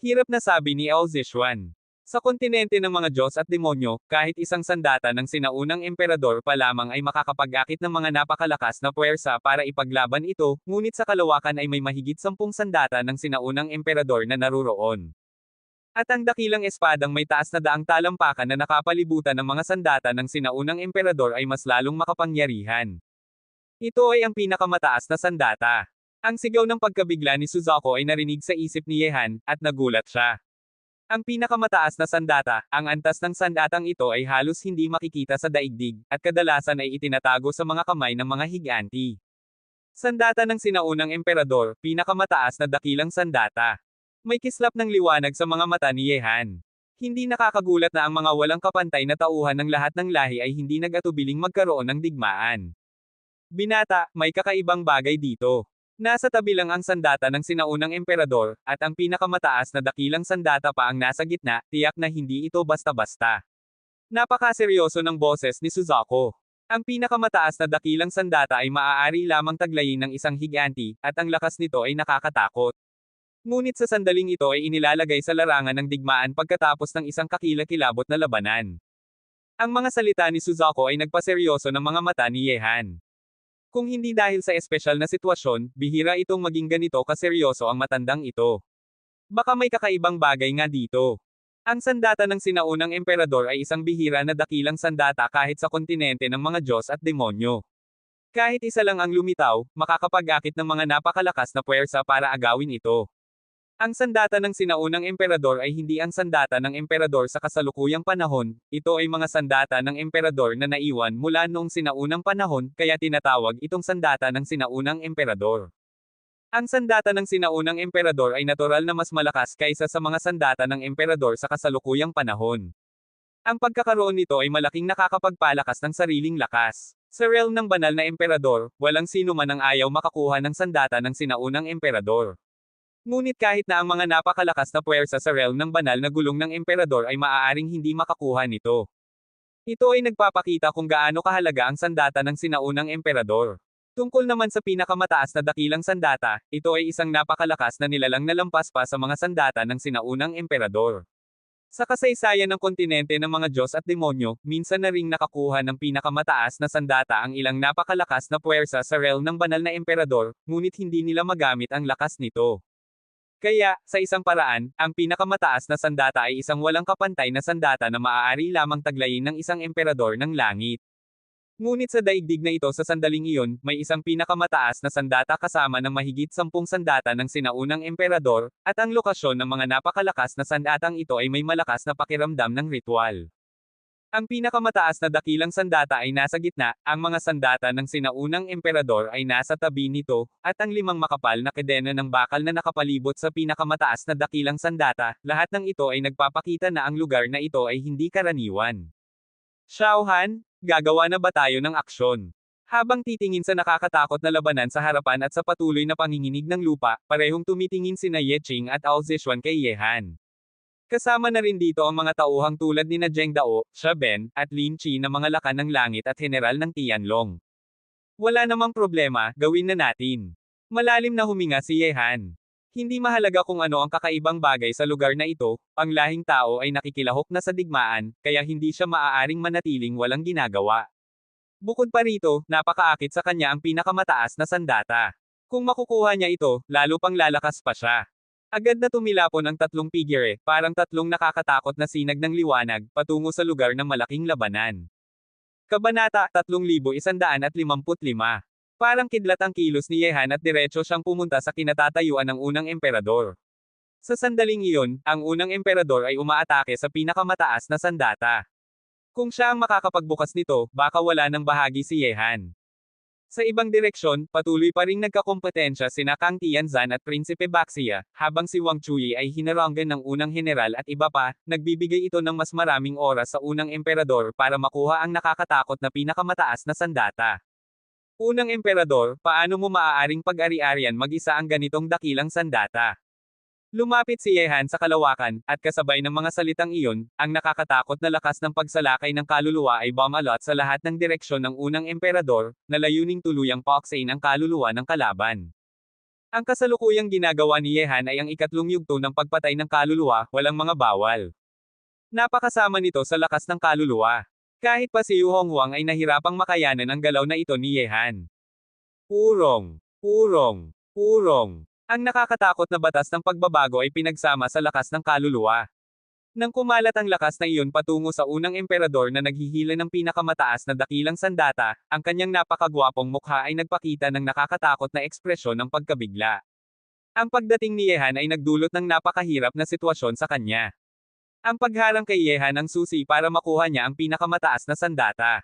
Hirap na sabi ni Ao Zishuan. Sa kontinente ng mga Diyos at demonyo, kahit isang sandata ng sinaunang emperador pa lamang ay makakapag-akit ng mga napakalakas na puwersa para ipaglaban ito, ngunit sa kalawakan ay may mahigit 10 sandata ng sinaunang emperador na naruroon. At ang dakilang espadang may taas na daang talampakan na nakapalibutan ng mga sandata ng sinaunang emperador ay mas lalong makapangyarihan. Ito ay ang pinakamataas na sandata. Ang sigaw ng pagkabigla ni Suzaku ay narinig sa isip ni Yehan, at nagulat siya. Ang pinakamataas na sandata, ang antas ng sandatang ito ay halos hindi makikita sa daigdig, at kadalasan ay itinatago sa mga kamay ng mga higanti. Sandata ng sinaunang emperador, pinakamataas na dakilang sandata. May kislap ng liwanag sa mga mata ni Yehan. Hindi nakakagulat na ang mga walang kapantay na tauhan ng lahat ng lahi ay hindi nag-atubiling magkaroon ng digmaan. Binata, may kakaibang bagay dito. Nasa tabi lang ang sandata ng sinaunang emperador, at ang pinakamataas na dakilang sandata pa ang nasa gitna, tiyak na hindi ito basta-basta. Napakaseryoso ng boses ni Suzaku. Ang pinakamataas na dakilang sandata ay maaari lamang taglayin ng isang higanti, at ang lakas nito ay nakakatakot. Ngunit sa sandaling ito ay inilalagay sa larangan ng digmaan pagkatapos ng isang kakilakilabot na labanan. Ang mga salita ni Suzaku ay nagpaseryoso ng mga mata ni Yehan. Kung hindi dahil sa espesyal na sitwasyon, bihira itong maging ganito kaseryoso ang matandang ito. Baka may kakaibang bagay nga dito. Ang sandata ng sinaunang emperador ay isang bihira na dakilang sandata kahit sa kontinente ng mga Diyos at demonyo. Kahit isa lang ang lumitaw, makakapag-akit ng mga napakalakas na puwersa para agawin ito. Ang sandata ng sinaunang emperador ay hindi ang sandata ng emperador sa kasalukuyang panahon, ito ay mga sandata ng emperador na naiwan mula noong sinaunang panahon, kaya tinatawag itong sandata ng sinaunang emperador. Ang sandata ng sinaunang emperador ay natural na mas malakas kaysa sa mga sandata ng emperador sa kasalukuyang panahon. Ang pagkakaroon nito ay malaking nakakapagpalakas ng sariling lakas. Sa realm ng banal na emperador, walang sino man ang ayaw makakuha ng sandata ng sinaunang emperador. Ngunit kahit na ang mga napakalakas na puwersa sa realm ng banal na gulong ng emperador ay maaaring hindi makakuha nito. Ito ay nagpapakita kung gaano kahalaga ang sandata ng sinaunang emperador. Tungkol naman sa pinakamataas na dakilang sandata, ito ay isang napakalakas na nilalang na lampas pa sa mga sandata ng sinaunang emperador. Sa kasaysayan ng kontinente ng mga Diyos at demonyo, minsan na ring nakakuha ng pinakamataas na sandata ang ilang napakalakas na puwersa sa realm ng banal na emperador, ngunit hindi nila magamit ang lakas nito. Kaya, sa isang paraan, ang pinakamataas na sandata ay isang walang kapantay na sandata na maaari lamang taglayin ng isang emperador ng langit. Ngunit sa daigdig na ito sa sandaling iyon, may isang pinakamataas na sandata kasama ng mahigit 10 sandata ng sinaunang emperador, at ang lokasyon ng mga napakalakas na sandatang ito ay may malakas na pakiramdam ng ritual. Ang pinakamataas na dakilang sandata ay nasa gitna, ang mga sandata ng sinaunang emperador ay nasa tabi nito, at ang 5 makapal na kedena ng bakal na nakapalibot sa pinakamataas na dakilang sandata, lahat ng ito ay nagpapakita na ang lugar na ito ay hindi karaniwan. Xiaohan, gagawa na ba tayo ng aksyon? Habang titingin sa nakakatakot na labanan sa harapan at sa patuloy na panginginig ng lupa, parehong tumitingin sina Ye Qing at Ao Zishuan kay Yehan. Kasama na rin dito ang mga tauhang tulad ni Zheng Dao, Xia Ben, at Lin Chi na mga lakan ng langit at general ng Tianlong. Wala namang problema, gawin na natin. Malalim na huminga si Yehan. Hindi mahalaga kung ano ang kakaibang bagay sa lugar na ito, ang lahing tao ay nakikilahok na sa digmaan, kaya hindi siya maaaring manatiling walang ginagawa. Bukod pa rito, napakaakit sa kanya ang pinakamataas na sandata. Kung makukuha niya ito, lalo pang lalakas pa siya. Agad na tumilapon ang 3 figure, parang 3 nakakatakot na sinag ng liwanag, patungo sa lugar ng malaking labanan. Kabanata 3155. Parang kidlat ang kilos ni Yehan at diretso siyang pumunta sa kinatatayuan ng unang emperador. Sa sandaling iyon, ang unang emperador ay umaatake sa pinakamataas na sandata. Kung siya ang makakapagbukas nito, baka wala nang bahagi si Yehan. Sa ibang direksyon, patuloy pa ring nagkakompetensya sina Kang Tianzan at Prinsipe Baxia, habang si Wang Chuyi ay hinarangan ng unang general at iba pa, nagbibigay ito ng mas maraming oras sa unang emperador para makuha ang nakakatakot na pinakamataas na sandata. Unang emperador, paano mo maaaring pag-ari-arian mag-isa ang ganitong dakilang sandata? Lumapit si Yehan sa kalawakan, at kasabay ng mga salitang iyon, ang nakakatakot na lakas ng pagsalakay ng kaluluwa ay bumalot sa lahat ng direksyon ng unang emperador, na layuning tuluyang pauksain ang kaluluwa ng kalaban. Ang kasalukuyang ginagawa ni Yehan ay ang ikatlong yugto ng pagpatay ng kaluluwa, walang mga bawal. Napakasama nito sa lakas ng kaluluwa. Kahit pa si Yu Honghuang ay nahirapang makayanan ang galaw na ito ni Yehan. Urong, urong, urong. Ang nakakatakot na batas ng pagbabago ay pinagsama sa lakas ng kaluluwa. Nang kumalat ang lakas na iyon patungo sa unang emperador na naghihila ng pinakamataas na dakilang sandata, ang kanyang napakagwapong mukha ay nagpakita ng nakakatakot na ekspresyon ng pagkabigla. Ang pagdating ni Yehan ay nagdulot ng napakahirap na sitwasyon sa kanya. Ang pagharang kay Yehan ang susi para makuha niya ang pinakamataas na sandata.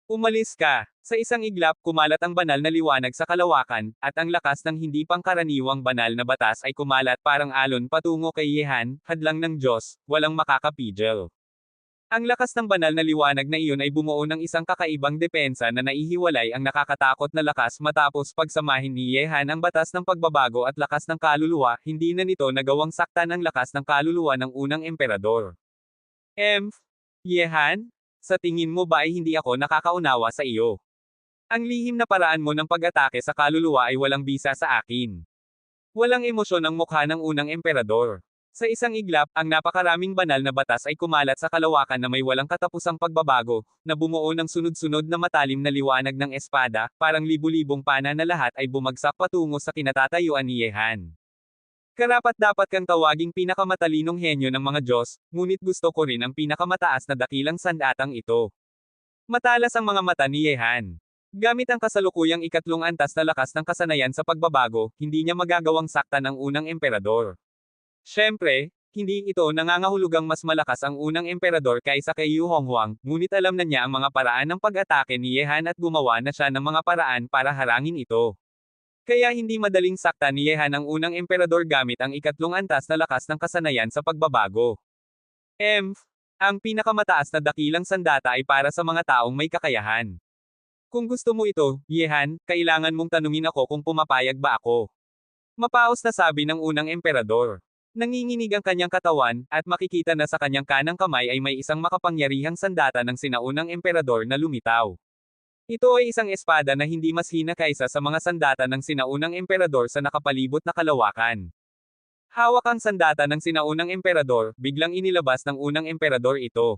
Umalis ka. Sa isang iglap, kumalat ang banal na liwanag sa kalawakan, at ang lakas ng hindi pangkaraniwang banal na batas ay kumalat parang alon patungo kay Yehan, hadlang ng Diyos, walang makakapigil. Ang lakas ng banal na liwanag na iyon ay bumuo ng isang kakaibang depensa na naihiwalay ang nakakatakot na lakas matapos pagsamahin ni Yehan ang batas ng pagbabago at lakas ng kaluluwa, hindi na nito nagawang saktan ang lakas ng kaluluwa ng unang emperador. Yehan? Sa tingin mo ba ay hindi ako nakakaunawa sa iyo? Ang lihim na paraan mo ng pag-atake sa kaluluwa ay walang bisa sa akin. Walang emosyon ang mukha ng unang emperador. Sa isang iglap, ang napakaraming banal na batas ay kumalat sa kalawakan na may walang katapusang pagbabago, na bumuo ng sunod-sunod na matalim na liwanag ng espada, parang libu-libong pana na lahat ay bumagsak patungo sa kinatatayuan ni Yehan. Karapat-dapat kang tawaging pinakamatalinong henyo ng mga Diyos, ngunit gusto ko rin ang pinakamataas na dakilang sandatang ito. Matalas ang mga mata ni Yehan. Gamit ang kasalukuyang ikatlong antas na lakas ng kasanayan sa pagbabago, hindi niya magagawang saktan ang unang emperador. Siyempre, hindi ito nangangahulugang mas malakas ang unang emperador kaysa kay Yu Honghuang, ngunit alam na niya ang mga paraan ng pag-atake ni Yehan at gumawa na siya ng mga paraan para harangin ito. Kaya hindi madaling saktan ni Yehan ang unang emperador gamit ang ikatlong antas na lakas ng kasanayan sa pagbabago. Ang pinakamataas na dakilang sandata ay para sa mga taong may kakayahan. Kung gusto mo ito, Yehan, kailangan mong tanungin ako kung pumapayag ba ako. Mapaos na sabi ng unang emperador. Nanginginig ang kanyang katawan, at makikita na sa kanyang kanang kamay ay may isang makapangyarihang sandata ng sinaunang emperador na lumitaw. Ito ay isang espada na hindi mas hina kaysa sa mga sandata ng sinaunang emperador sa nakapalibot na kalawakan. Hawak ang sandata ng sinaunang emperador, biglang inilabas ng unang emperador ito.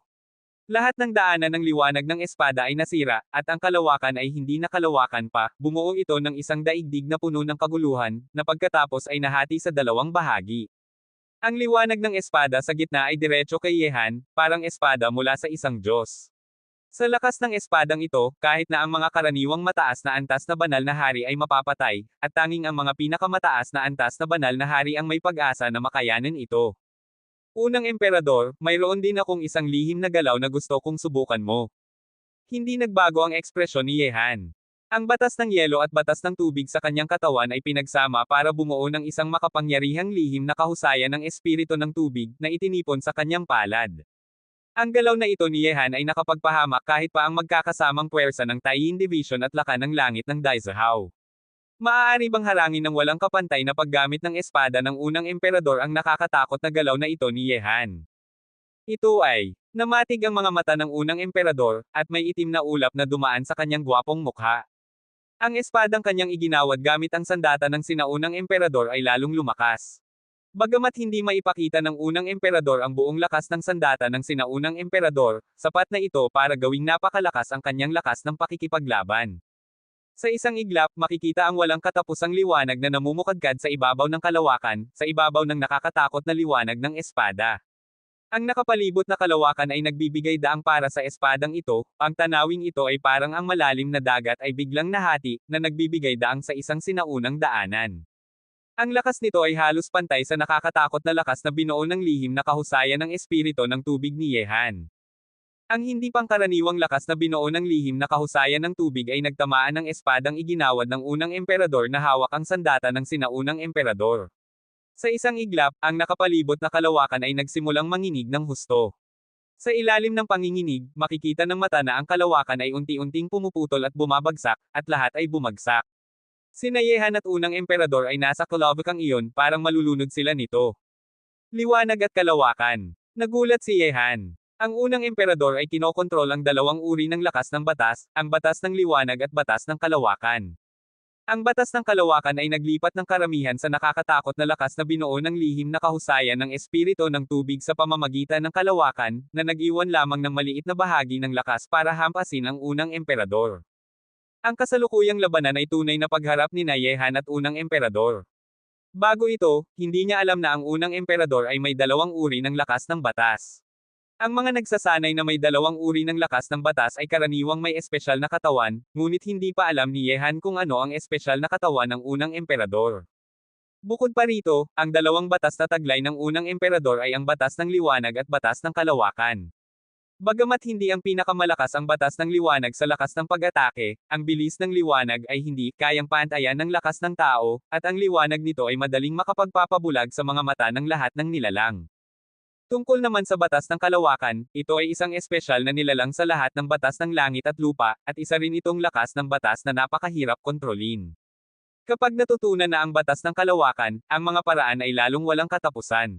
Lahat ng daanan ng liwanag ng espada ay nasira, at ang kalawakan ay hindi na kalawakan pa, bumuo ito ng isang daigdig na puno ng kaguluhan, na pagkatapos ay nahati sa dalawang bahagi. Ang liwanag ng espada sa gitna ay diretso kay Yehan, parang espada mula sa isang Diyos. Sa lakas ng espadang ito, kahit na ang mga karaniwang mataas na antas na banal na hari ay mapapatay, at tanging ang mga pinakamataas na antas na banal na hari ang may pag-asa na makayanin ito. Unang emperador, mayroon din akong isang lihim na galaw na gusto kong subukan mo. Hindi nagbago ang ekspresyon ni Yehan. Ang batas ng yelo at batas ng tubig sa kanyang katawan ay pinagsama para bumuo ng isang makapangyarihang lihim na kahusayan ng espiritu ng tubig na itinipon sa kanyang palad. Ang galaw na ito ni Yehan ay nakapagpahamak kahit pa ang magkakasamang puwersa ng Taiyin Division at lakan ng langit ng Daizahao. Maaari bang harangin ng walang kapantay na paggamit ng espada ng unang emperador ang nakakatakot na galaw na ito ni Yehan? Ito ay, namatig ang mga mata ng unang emperador, at may itim na ulap na dumaan sa kanyang gwapong mukha. Ang espadang kanyang iginawad gamit ang sandata ng sinaunang emperador ay lalong lumakas. Bagamat hindi maipakita ng unang emperador ang buong lakas ng sandata ng sinaunang emperador, sapat na ito para gawing napakalakas ang kanyang lakas ng pakikipaglaban. Sa isang iglap, makikita ang walang katapusang liwanag na namumukadkad sa ibabaw ng kalawakan, sa ibabaw ng nakakatakot na liwanag ng espada. Ang nakapalibot na kalawakan ay nagbibigay daang para sa espadang ito, ang tanawing ito ay parang ang malalim na dagat ay biglang nahati, na nagbibigay daang sa isang sinaunang daanan. Ang lakas nito ay halos pantay sa nakakatakot na lakas na binuo ng lihim na kahusayan ng espiritu ng tubig ni Yehan. Ang hindi pangkaraniwang lakas na binuo ng lihim na kahusayan ng tubig ay nagtamaan ng espadang iginawad ng unang emperador na hawak ang sandata ng sinaunang emperador. Sa isang iglap, ang nakapalibot na kalawakan ay nagsimulang manginig ng husto. Sa ilalim ng panginginig, makikita ng mata na ang kalawakan ay unti-unting pumuputol at bumabagsak, at lahat ay bumagsak. Sina Yehan at unang emperador ay nasa kalabakang iyon, parang malulunod sila nito. Liwanag at kalawakan. Nagulat si Yehan. Ang unang emperador ay kinokontrol ang dalawang uri ng lakas ng batas, ang batas ng liwanag at batas ng kalawakan. Ang batas ng kalawakan ay naglipat ng karamihan sa nakakatakot na lakas na binuo ng lihim na kahusayan ng espiritu ng tubig sa pamamagitan ng kalawakan, na nag-iwan lamang ng maliit na bahagi ng lakas para hampasin ang unang emperador. Ang kasalukuyang labanan ay tunay na pagharap ni Yehan at unang emperador. Bago ito, hindi niya alam na ang unang emperador ay may dalawang uri ng lakas ng batas. Ang mga nagsasanay na may dalawang uri ng lakas ng batas ay karaniwang may espesyal na katawan, ngunit hindi pa alam ni Yehan kung ano ang espesyal na katawan ng unang emperador. Bukod pa rito, ang dalawang batas na taglay ng unang emperador ay ang batas ng liwanag at batas ng kalawakan. Bagamat hindi ang pinakamalakas ang batas ng liwanag sa lakas ng pag-atake, ang bilis ng liwanag ay hindi kayang pantayan ng lakas ng tao, at ang liwanag nito ay madaling makapagpapabulag sa mga mata ng lahat ng nilalang. Tungkol naman sa batas ng kalawakan, ito ay isang espesyal na nilalang sa lahat ng batas ng langit at lupa, at isa rin itong lakas ng batas na napakahirap kontrolin. Kapag natutunan na ang batas ng kalawakan, ang mga paraan ay lalong walang katapusan.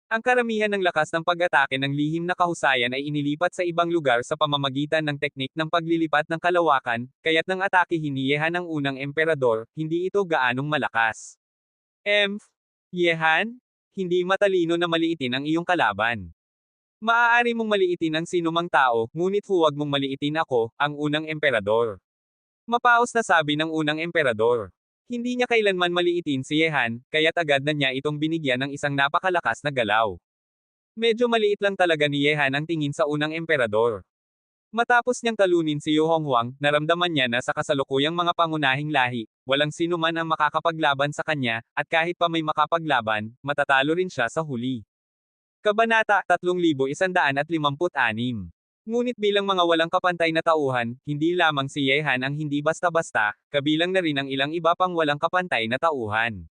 Ang karamihan ng lakas ng pag-atake ng lihim na kahusayan ay inilipat sa ibang lugar sa pamamagitan ng teknik ng paglilipat ng kalawakan, kaya't nang atake hiniyehan ng unang emperador, hindi ito gaanong malakas. Yehan, hindi matalino na maliitin ang iyong kalaban. Maaari mong maliitin ang sinumang tao, ngunit huwag mong maliitin ako, ang unang emperador. Mapaos na sabi ng unang emperador. Hindi niya kailanman maliitin si Yehan, kaya't agad na niya itong binigyan ng isang napakalakas na galaw. Medyo maliit lang talaga ni Yehan ang tingin sa unang emperador. Matapos niyang talunin si Yu Honghuang, naramdaman niya na sa kasalukuyang mga pangunahing lahi, walang sino man ang makakapaglaban sa kanya, at kahit pa may makapaglaban, matatalo rin siya sa huli. Kabanata 3156. Ngunit bilang mga walang kapantay na tauhan, hindi lamang si Yehan ang hindi basta-basta, kabilang na rin ang ilang iba pang walang kapantay na tauhan.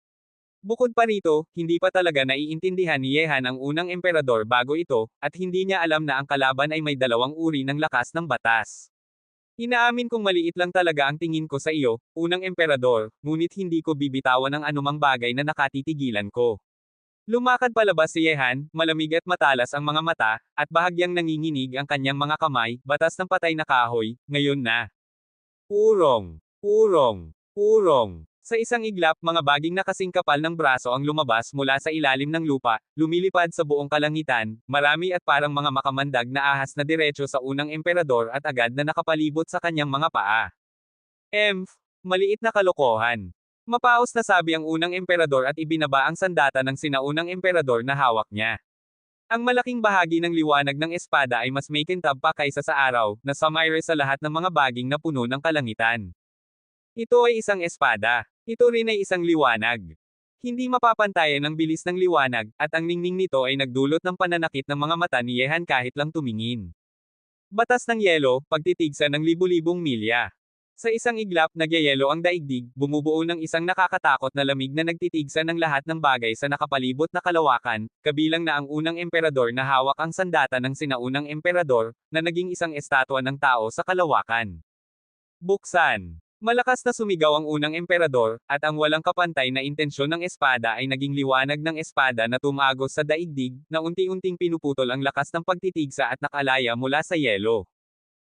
Bukod pa rito, hindi pa talaga naiintindihan ni Yehan ang unang emperador bago ito, at hindi niya alam na ang kalaban ay may dalawang uri ng lakas ng batas. Inaamin kong maliit lang talaga ang tingin ko sa iyo, unang emperador, ngunit hindi ko bibitawan ang anumang bagay na nakatitigilan ko. Lumakad palabas si Yehan, malamig at matalas ang mga mata, at bahagyang nanginginig ang kanyang mga kamay, batas ng patay na kahoy, ngayon na. Urong! Urong! Urong! Sa isang iglap, mga baging na kasing kapal ng braso ang lumabas mula sa ilalim ng lupa, lumilipad sa buong kalangitan, marami at parang mga makamandag na ahas na diretso sa unang emperador at agad na nakapalibot sa kanyang mga paa. Maliit na kalokohan. Mapaos na sabi ang unang emperador at ibinaba ang sandata ng sinaunang emperador na hawak niya. Ang malaking bahagi ng liwanag ng espada ay mas makintab pa kaysa sa araw, na sumire sa lahat ng mga baging na puno ng kalangitan. Ito ay isang espada. Ito rin ay isang liwanag. Hindi mapapantayan ang bilis ng liwanag, at ang ningning nito ay nagdulot ng pananakit ng mga mata ni Yehan kahit lang tumingin. Batas ng yelo, pagtitigsa ng libu-libong milya. Sa isang iglap, nagyayelo ang daigdig, bumubuo ng isang nakakatakot na lamig na nagtitigsa ng lahat ng bagay sa nakapalibot na kalawakan, kabilang na ang unang emperador na hawak ang sandata ng sinaunang emperador, na naging isang estatwa ng tao sa kalawakan. Buksan. Malakas na sumigaw ang unang emperador, at ang walang kapantay na intensyon ng espada ay naging liwanag ng espada na tumagos sa daigdig, na unti-unting pinuputol ang lakas ng pagtitigsa at nakalaya mula sa yelo.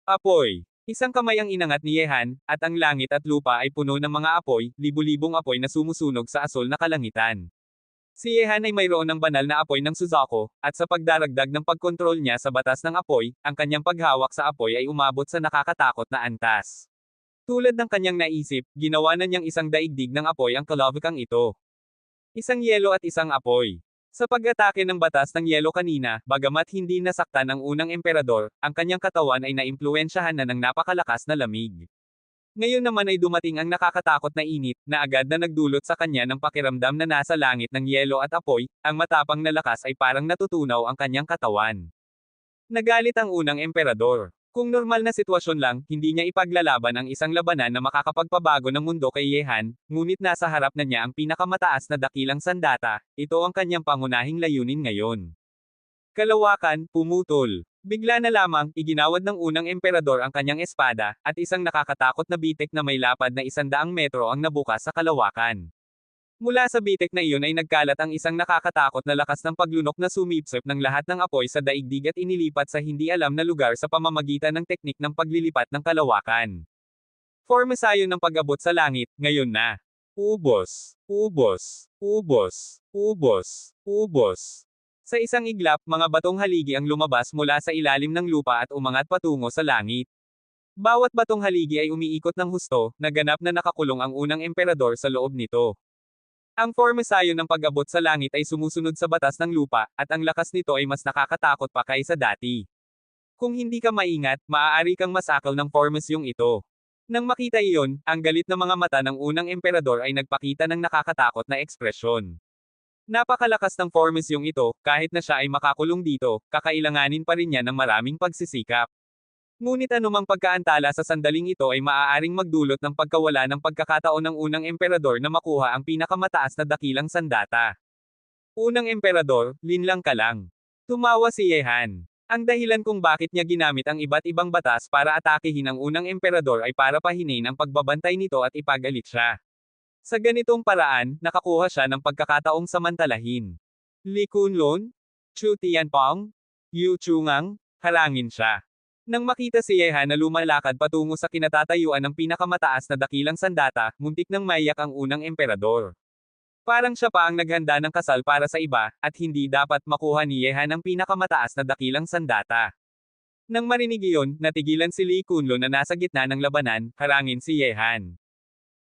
Apoy. Isang kamay ang inangat ni Yehan, at ang langit at lupa ay puno ng mga apoy, libu-libong apoy na sumusunog sa asol na kalangitan. Si Yehan ay mayroon ng banal na apoy ng Suzaku, at sa pagdaragdag ng pagkontrol niya sa batas ng apoy, ang kanyang paghawak sa apoy ay umabot sa nakakatakot na antas. Tulad ng kanyang naisip, ginawa na niyang isang daigdig ng apoy ang kalavikang ito. Isang yelo at isang apoy. Sa pag-atake ng batas ng yelo kanina, bagamat hindi nasaktan ng unang emperador, ang kanyang katawan ay naimpluwensyahan na ng napakalakas na lamig. Ngayon naman ay dumating ang nakakatakot na init, na agad na nagdulot sa kanya ng pakiramdam na nasa langit ng yelo at apoy, ang matapang na lakas ay parang natutunaw ang kanyang katawan. Nagalit ang unang emperador. Kung normal na sitwasyon lang, hindi niya ipaglalaban ang isang labanan na makakapagpabago ng mundo kay Yehan, ngunit nasa harap na niya ang pinakamataas na dakilang sandata, ito ang kanyang pangunahing layunin ngayon. Kalawakan, pumutol. Bigla na lamang, iginawad ng unang emperador ang kanyang espada, at isang nakakatakot na bitek na may lapad na 100 metro ang nabukas sa kalawakan. Mula sa bitek na iyon ay nagkalat ang isang nakakatakot na lakas ng paglunok na sumipsip ng lahat ng apoy sa daigdig at inilipat sa hindi alam na lugar sa pamamagitan ng teknik ng paglilipat ng kalawakan. Formasayon ng pag-abot sa langit, ngayon na. Ubos, ubos, ubos, ubos, ubos. Sa isang iglap, mga batong haligi ang lumabas mula sa ilalim ng lupa at umangat patungo sa langit. Bawat batong haligi ay umiikot ng husto, naganap na nakakulong ang unang emperador sa loob nito. Ang formasayon ng pag-abot sa langit ay sumusunod sa batas ng lupa, at ang lakas nito ay mas nakakatakot pa kaysa dati. Kung hindi ka maingat, maaari kang masakal ng formasyong ito. Nang makita iyon, ang galit na mga mata ng unang emperador ay nagpakita ng nakakatakot na ekspresyon. Napakalakas ng formasyong ito, kahit na siya ay makakulong dito, kakailanganin pa rin niya ng maraming pagsisikap. Ngunit anumang pagkaantala sa sandaling ito ay maaaring magdulot ng pagkawala ng pagkakataon ng unang emperador na makuha ang pinakamataas na dakilang sandata. Unang emperador, linlang ka lang. Tumawa si Yehan. Ang dahilan kung bakit niya ginamit ang iba't ibang batas para atakehin ang unang emperador ay para pahinain ang pagbabantay nito at ipagalit siya. Sa ganitong paraan, nakakuha siya ng pagkakataong samantalahin. Li Kunlun? Chu Tianpong? Yu Chungang? Harangin siya. Nang makita si Yehan na lumalakad patungo sa kinatatayuan ng pinakamataas na dakilang sandata, muntik nang maiyak ang unang emperador. Parang siya pa ang naghanda ng kasal para sa iba, at hindi dapat makuha ni Yehan ang pinakamataas na dakilang sandata. Nang marinig iyon, natigilan si Lee Kunlo na nasa gitna ng labanan, harangin si Yehan.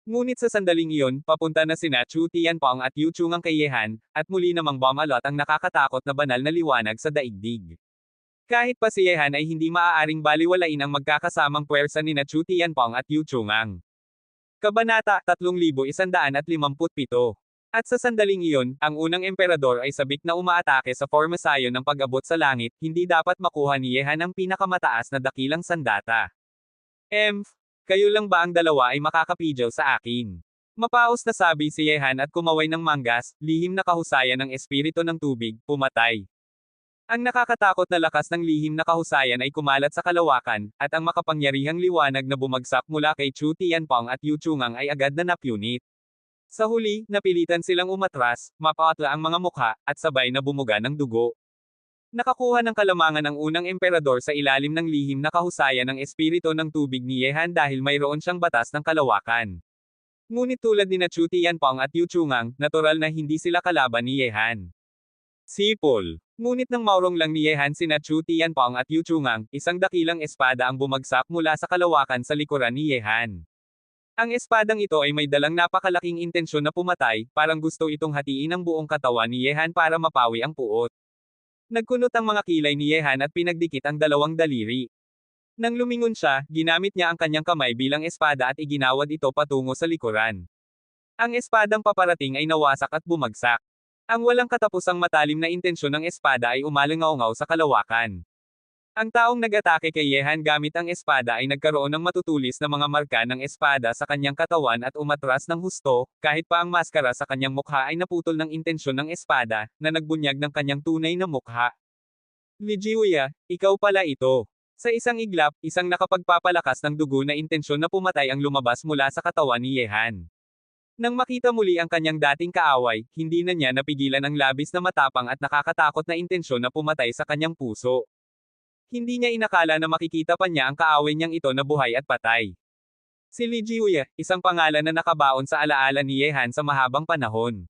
Ngunit sa sandaling iyon, papunta na sina Chu Tianpong at Yu Chungang kay Yehan, at muli namang bumalot ang nakakatakot na banal na liwanag sa daigdig. Kahit pa si Yehan ay hindi maaaring baliwalain ang magkakasamang puwersa nina Chu Tianpong at Yu Chungang. Kabanata 3157. At sa sandaling iyon, ang unang emperador ay sabik na umaatake sa formasayon ng pag-abot sa langit, hindi dapat makuha ni Yehan ang pinakamataas na dakilang sandata. Kayo lang ba ang dalawa ay makakapigil sa akin? Mapaos na sabi si Yehan at kumaway ng manggas, lihim na kahusayan ng espiritu ng tubig, pumatay. Ang nakakatakot na lakas ng lihim na kahusayan ay kumalat sa kalawakan, at ang makapangyarihang liwanag na bumagsak mula kay Chu Tianpong at Yu Chungang ay agad na napunit. Sa huli, napilitan silang umatras, mapatla ang mga mukha, at sabay na bumuga ng dugo. Nakakuha ng kalamangan ang unang emperador sa ilalim ng lihim na kahusayan ng espiritu ng tubig ni Yehan dahil mayroon siyang batas ng kalawakan. Ngunit tulad ni Chu Tianpong at Yu Chungang, natural na hindi sila kalaban ni Yehan. Sipol. Ngunit nang maurong lang ni Yehan sina Chu Tianpong at Yu Chungang, isang dakilang espada ang bumagsak mula sa kalawakan sa likuran ni Yehan. Ang espadang ito ay may dalang napakalaking intensyon na pumatay, parang gusto itong hatiin ang buong katawan ni Yehan para mapawi ang puot. Nagkunot ang mga kilay ni Yehan at pinagdikit ang dalawang daliri. Nang lumingon siya, ginamit niya ang kanyang kamay bilang espada at iginawad ito patungo sa likuran. Ang espadang paparating ay nawasak at bumagsak. Ang walang katapusang matalim na intensyon ng espada ay umalingaw-ngaw sa kalawakan. Ang taong nag-atake kay Yehan gamit ang espada ay nagkaroon ng matutulis na mga marka ng espada sa kanyang katawan at umatras ng husto, kahit pa ang maskara sa kanyang mukha ay naputol ng intensyon ng espada, na nagbunyag ng kanyang tunay na mukha. Li Jiuya, ikaw pala ito. Sa isang iglap, isang nakapagpapalakas ng dugo na intensyon na pumatay ang lumabas mula sa katawan ni Yehan. Nang makita muli ang kanyang dating kaaway, hindi na niya napigilan ang labis na matapang at nakakatakot na intensyon na pumatay sa kanyang puso. Hindi niya inakala na makikita pa niya ang kaaway niyang ito na buhay at patay. Si Li Jiuya, isang pangalan na nakabaon sa alaala ni Yehan sa mahabang panahon.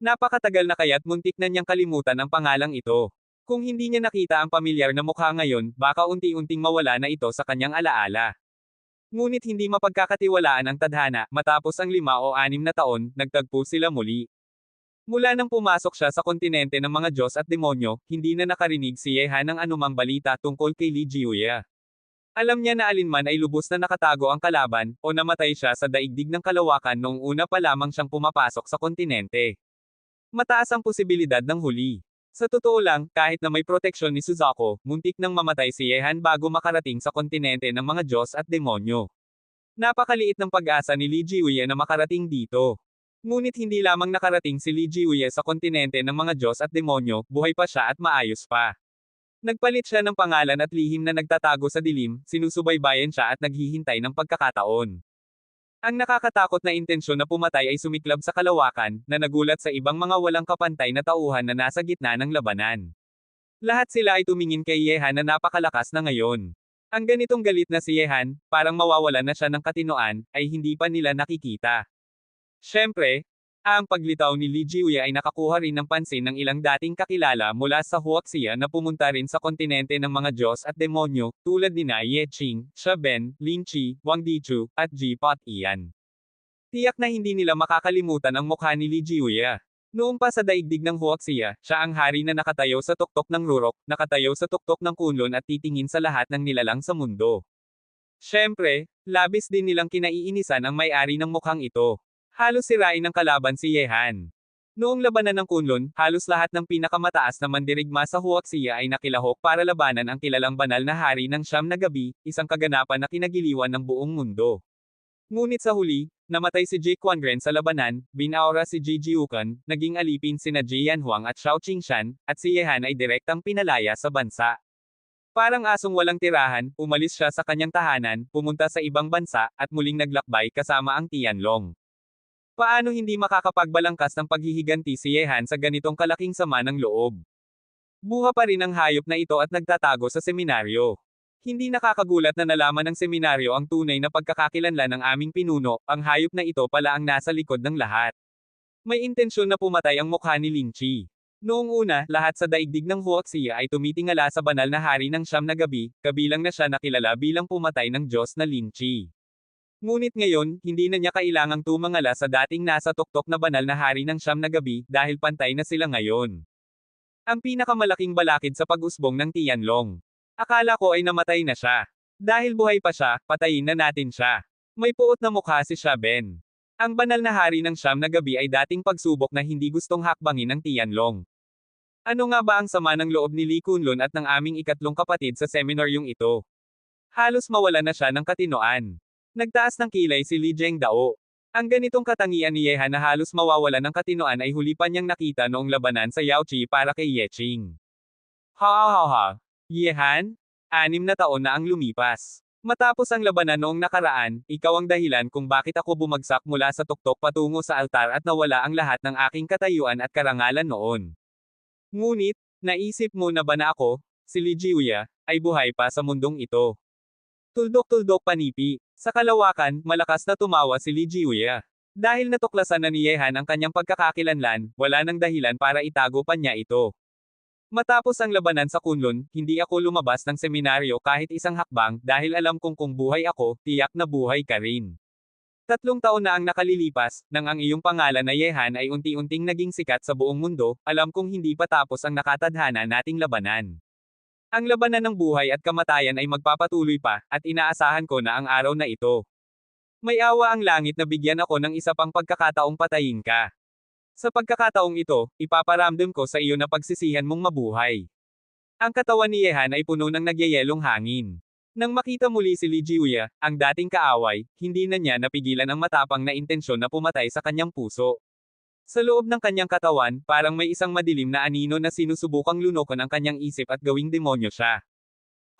Napakatagal na kaya't muntik na niyang kalimutan ang pangalang ito. Kung hindi niya nakita ang pamilyar na mukha ngayon, baka unti-unting mawala na ito sa kanyang alaala. Ngunit hindi mapagkakatiwalaan ang tadhana, matapos ang 5 o 6 na taon, nagtagpo sila muli. Mula nang pumasok siya sa kontinente ng mga Diyos at demonyo, hindi na nakarinig si Yehan ng anumang balita tungkol kay Li Jiuya. Alam niya na alinman ay lubos na nakatago ang kalaban, o namatay siya sa daigdig ng kalawakan noong una pa lamang siyang pumapasok sa kontinente. Mataas ang posibilidad ng huli. Sa totoo lang, kahit na may proteksyon ni Suzaku, muntik nang mamatay si Yehan bago makarating sa kontinente ng mga Diyos at demonyo. Napakaliit ng pag-asa ni Li Jiuya na makarating dito. Ngunit hindi lamang nakarating si Li Jiuya sa kontinente ng mga Diyos at demonyo, buhay pa siya at maayos pa. Nagpalit siya ng pangalan at lihim na nagtatago sa dilim, sinusubaybayan siya at naghihintay ng pagkakataon. Ang nakakatakot na intensyon na pumatay ay sumiklab sa kalawakan, na nagulat sa ibang mga walang kapantay na tauhan na nasa gitna ng labanan. Lahat sila ay tumingin kay Yehan na napakalakas na ngayon. Ang ganitong galit na si Yehan, parang mawawalan na siya ng katinoan, ay hindi pa nila nakikita. Siyempre, ang paglitaw ni Li Jiuya ay nakakuha rin ng pansin ng ilang dating kakilala mula sa Huaxia na pumunta rin sa kontinente ng mga Diyos at demonyo, tulad nina Ye Qing, Xia Ben, Lin Qi, Wang Dichu, at Ji Pot Ian. Tiyak na hindi nila makakalimutan ang mukha ni Li Jiuya. Noong pa sa daigdig ng Huaxia, siya ang hari na nakatayo sa tuktok ng Rurok, nakatayo sa tuktok ng Kunlun at titingin sa lahat ng nilalang sa mundo. Siyempre, labis din nilang kinaiinisan ang may-ari ng mukhang ito. Halos sirain ng kalaban si Yehan. Noong labanan ng Kunlun, halos lahat ng pinakamataas na mandirigma sa Huaxia ay nakilahok para labanan ang kilalang banal na hari ng Siyam na Gabi, isang kaganapan na kinagiliwan ng buong mundo. Ngunit sa huli, namatay si Ji Quangren sa labanan, binaura si Ji Jiukan, naging alipin sina Ji Yanhuang at Xiao Qingshan, at si Yehan ay direktang pinalaya sa bansa. Parang asong walang tirahan, umalis siya sa kanyang tahanan, pumunta sa ibang bansa, at muling naglakbay kasama ang Tianlong. Paano hindi makakapagbalangkas ng paghihiganti si Yehan sa ganitong kalaking sama ng loob? Buha pa rin ang hayop na ito at nagtatago sa seminaryo. Hindi nakakagulat na nalaman ng seminaryo ang tunay na pagkakakilanlan ng aming pinuno, ang hayop na ito pala ang nasa likod ng lahat. May intensyon na pumatay ang mukha ni Lin Chi. Noong una, lahat sa daigdig ng Huoxia ay tumitingala sa banal na hari ng siyam na gabi, kabilang na siya nakilala bilang pumatay ng Diyos na Lin Chi. Ngunit ngayon, hindi na niya kailangang tumangala sa dating nasa tuktok na banal na hari ng siyam na gabi, dahil pantay na sila ngayon. Ang pinakamalaking balakid sa pag-usbong ng Tianlong. Akala ko ay namatay na siya. Dahil buhay pa siya, patayin na natin siya. May puot na mukha si Xia Ben. Ang banal na hari ng siyam na gabi ay dating pagsubok na hindi gustong hakbangin ng Tianlong. Ano nga ba ang sama ng loob ni Li Kunlun at ng aming ikatlong kapatid sa seminaryong ito? Halos mawala na siya ng katinoan. Nagtaas ng kilay si Li Zhengdao. Ang ganitong katangian ni Yehan na halos mawawala ng katinoan ay huli pa niyang nakita noong labanan sa Yaoqi para kay Yeching. Ha. Yehan? 6 na taon na ang lumipas. Matapos ang labanan noong nakaraan, ikaw ang dahilan kung bakit ako bumagsak mula sa tuktok patungo sa altar at nawala ang lahat ng aking katayuan at karangalan noon. Ngunit, naisip mo na ba na ako, si Li Jiuya, ay buhay pa sa mundong ito? Tuldok-tuldok panipi. Sa kalawakan, malakas na tumawa si Li Jiuya. Dahil natuklasan na ni Yehan ang kanyang pagkakakilanlan, wala nang dahilan para itago pa niya ito. Matapos ang labanan sa Kunlun, hindi ako lumabas ng seminaryo kahit isang hakbang dahil alam kong kung buhay ako, tiyak na buhay ka rin. 3 taon na ang nakalilipas, nang ang iyong pangalan na Yehan ay unti-unting naging sikat sa buong mundo, alam kong hindi pa tapos ang nakatadhana nating labanan. Ang labanan ng buhay at kamatayan ay magpapatuloy pa, at inaasahan ko na ang araw na ito. May awa ang langit na bigyan ako ng isa pang pagkakataong patayin ka. Sa pagkakataong ito, ipaparamdam ko sa iyo na pagsisihan mong mabuhay. Ang katawan ni Yehan ay puno ng nagyayelong hangin. Nang makita muli si Li Jiuya, ang dating kaaway, hindi na niya napigilan ang matapang na intensyon na pumatay sa kanyang puso. Sa loob ng kanyang katawan, parang may isang madilim na anino na sinusubukang lunokan ang kanyang isip at gawing demonyo siya.